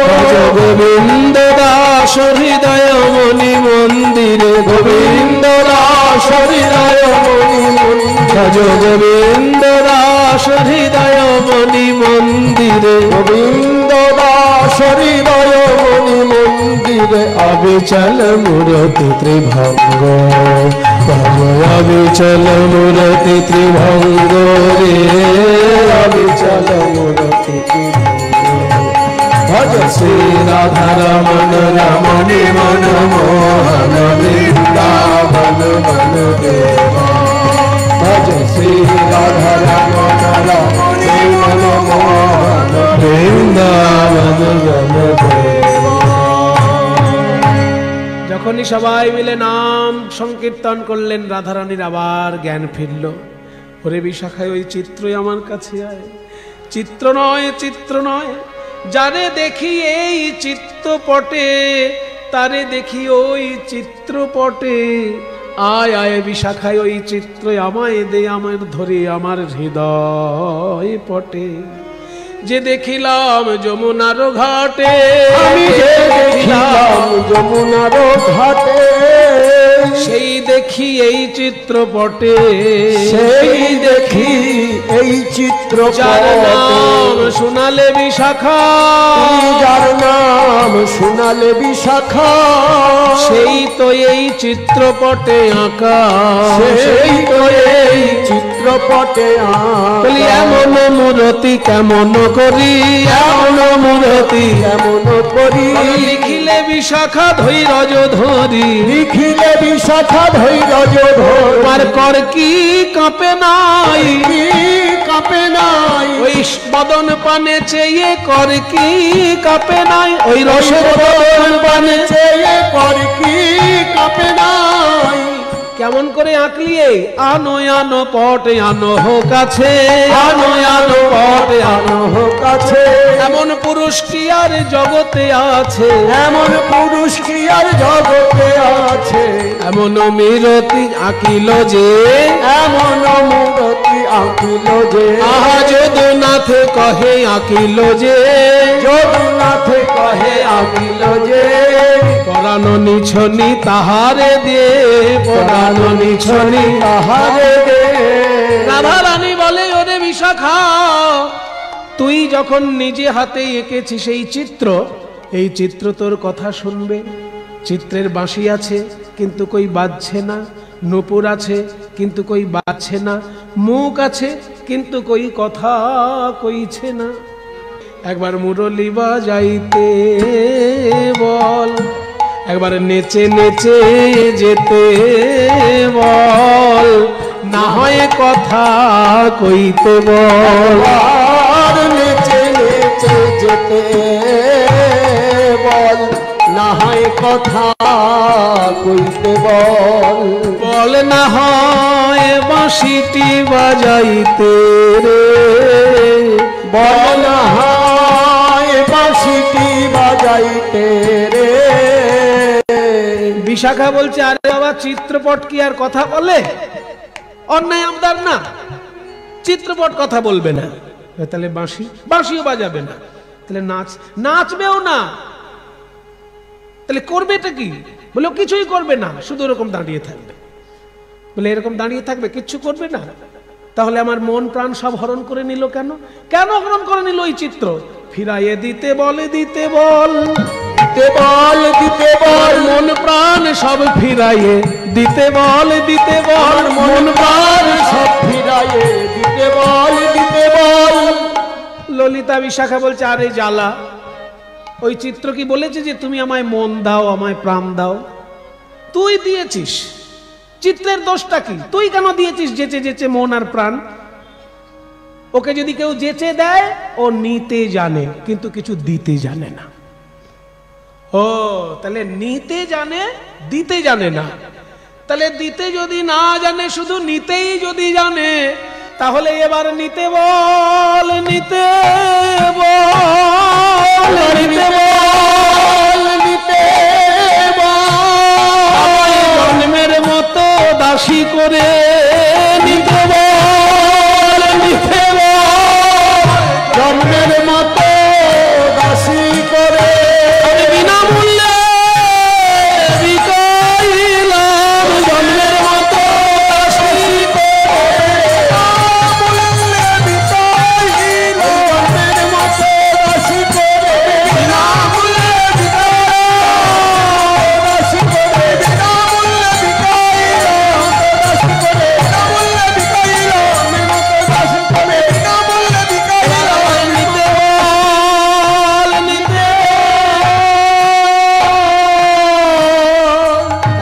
भज गोविंद दास हृदय मणि मंदिर, गोविंद दास हृदय मणि मंदिर, भज गोविंद दास हृदय मणि मंदिर, গোবিন্দ দাস হৃদয় মণি মন্দিরে, अविचल मूर्ति त्रिभंग, अविचल मूर्ति त्रिभंग रे, अविचल मूर्ति भज श्री राधा रमन रमणि मन मोहन वृंदावन वन देवा, भज श्री राधा रमन रमणि मन मोहन वृंदावन वन देवा। যখনই সবাই মিলে নাম সংকীর্তন করলেন রাধারানীর আবার জ্ঞান ফিরল। ওরে বিশাখায় ওই চিত্রই আমার কাছে আয়, চিত্র নয় চিত্র নয়, যারে দেখি এই চিত্রপটে তারে দেখি ওই চিত্রপটে, আয় আয় বিশাখায় ওই চিত্র আমায় দে, আমার ধরে আমার হৃদয় পটে, যে দেখিলাম যমুনার ঘাটে, আমি যে দেখিলাম যমুনার ঘাটে, সেই দেখি এই চিত্রপটে, সেই দেখি এই চিত্রপটে, যার নাম শোনালে বিশাখা, যার নাম শোনালে বিশাখা, সেই তো এই চিত্রপটে আঁকা, সেই তো এই চিত্রপটে বলি এমন মূরতি কেমন করি, এমন মূরতি কেমন করি, লিখিলে বিশাখা ধৈর্য ধরি, লিখিলে বিশাখা ধৈর্য ধরি, তোমার কর কি কাঁপে নাই, কাঁপে নাই, ওই বদন পানে চেয়ে কর কি কাঁপে নাই, ওই রসের বদন পানে চেয়ে কর কি কাঁপে নাই, কেমন করে আঁকলিয়ে? আনো আনো পট আনো হো কাছে, আনো আনো পট আনো হো কাছে, এমন পুরুষ কি আর জগতে আছে, এমন পুরুষ কি আর জগতে আছে, এমন মিরতি আঁকিল যে, এমন মূরতি আঁকিল যে, আহা যদুনাথ কহে আঁকিল যে, যদুনাথ কহে আঁকিল যে, পরাণ নিছনি তাহারে দে, পরাণ নিছনি তাহারে দে। রাধা রানী বলে, ওরে বিশাখা, তুই যখন নিজে হাতে এঁকেছিস এই চিত্র, এই চিত্র তোর কথা শুনবে। চিত্রের বাঁশি আছে কিন্তু কই বাজছে না, নূপুর আছে কিন্তু কই বাজছে না, মুখ আছে কিন্তু কই কথা কইছে না। একবার মুরলি বাজাইতে বল, একবার নেচে নেচে যেতে বল, না হয় কথা কইতে বল। আর নেচে নেচে যেতে বল, না হয় কথা কইতে বল। বল না হয় বাঁশিটি বাজাইতে রে, বল না হয় বাঁশিটি বাজাইতে রে। বিশাখা বলছে, আরে বাবা, চিত্রপট কি আর কথা বলে? অন্যায় আমদার না, চিত্রপট কথা বলবে না, তাহলে বাঁশিও বাজাবে না, তাহলে নাচবেও না, তাহলে করবেটা কি? বলে কিছুই করবে না, শুধু এরকম দাঁড়িয়ে থাকবে। বলে এরকম দাঁড়িয়ে থাকবে, কিচ্ছু করবে না? তাহলে আমার মন প্রাণ সব হরণ করে নিল কেন? কেন হরণ করে নিল এই চিত্র? ফিরাইয়ে দিতে বলে, দিতে বল, দিতে বল, দিতে বল, মন প্রাণ সব ফিরাইয়ে দিতে বল, দিতে বল, মন প্রাণ সব ফিরাইয়ে দিতে বল, দিতে বল। ললিতা বিশাখা বলছে, আরে জ্বালা, ওই চিত্র কি বলেছে যে তুমি আমায় মন দাও, আমায় প্রাণ দাও? তুই দিয়েছিস, চিত্রের দোষটা কি? তুই কেন দিয়েছিস যেচে যেচে মন আর প্রাণ? ওকে যদি কেউ যেচে দেয়, ও নিতে জানে কিন্তু কিছু দিতে জানে না। ও তাহলে নিতে জানে, দিতে জানে না। তাহলে দিতে যদি না জানে, শুধু নিতেই যদি জানে, তাহলে এবার নিতে বল, নিতে বল, নিতে বল, নিতে বল, জন্মের মতো দাসী করে নিতে বল, নিতে বল, জন্মের মতো দাসী করে বিনামূল্যে বিকাইলাম, জন্মের মতো দাসী করে জন্মের মতো দাসী করে, বিনামূল্যে দাসী করে, বিনামূল্যে বিকাইলাম, দাসী করে, বিনামূল্যে বিকাইলাম, দাসী করে, বিনামূল্যে বিকাইলাম। নিতে বল, নিতে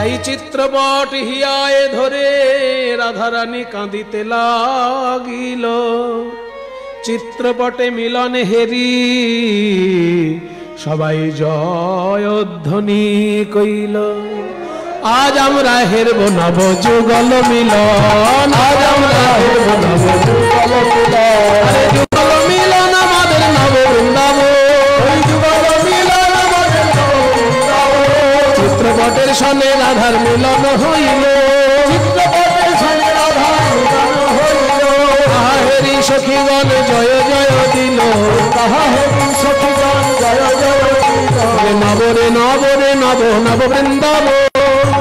এই চিত্রপট হিয়ায় ধরে রাধারানী কাঁদিতে লাগিল। চিত্রপটে মিলন হেরি সবাই জয়ধ্বনি কইল। আজ আমরা হেরব নব যুগল মিলন, আজ আমরা হেরব নব যুগল মিলন, আরে যুগল মিলন আমাদের নব বৃন্দাবন, ওই যুগল মিলন আমাদের নব বৃন্দাবন। চিত্রপটের সনে রাধার মিলন হইল, চিত্রপটের সঙ্গে রাধার মিলন হইল। আহা হেরি সখীগণ জয় জয় দিল, তাহা হেরি সখীগণ জয় জয় দিল। নবরে নবরে নব নব বৃন্দাবন,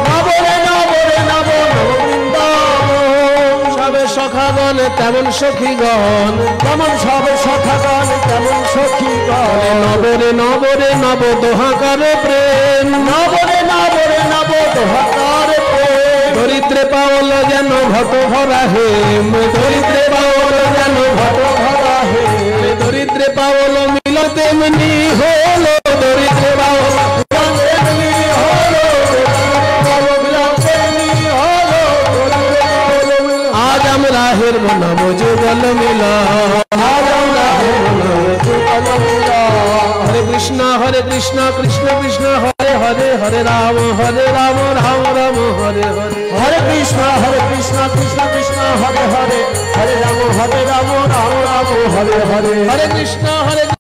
নবরে নবরে নব নব বৃন্দাবন। সবে সখাগণ তেমন সখীগণ, যেমন সব সখাগণ তেমন সখীগণ। নবরে নবরে নব দোহাকার প্রেম, নবরে নবরে নব দোহাকার প্রেম। দরিদ্রে পাওল যেন ভট ভরা হেম, দরিদ্রে পাওল যেন ভট ভরা হে দরিদ্রে পাওল মিল তেমনি হলো, দরিদ্রে পাওল তেমনি হলো, তেমনি হলো। আজ আমরা হেরব নব যুগল মিলন, আজ আমরা হেরব নব যুগল মিলন। হরে কৃষ্ণ কৃষ্ণ কৃষ্ণ হরে হরে হরে রাম রাম রাম হরে হরে হরে কৃষ্ণ কৃষ্ণ কৃষ্ণ হরে হরে হরে রাম রাম রাম রাম হরে হরে হরে কৃষ্ণ হরে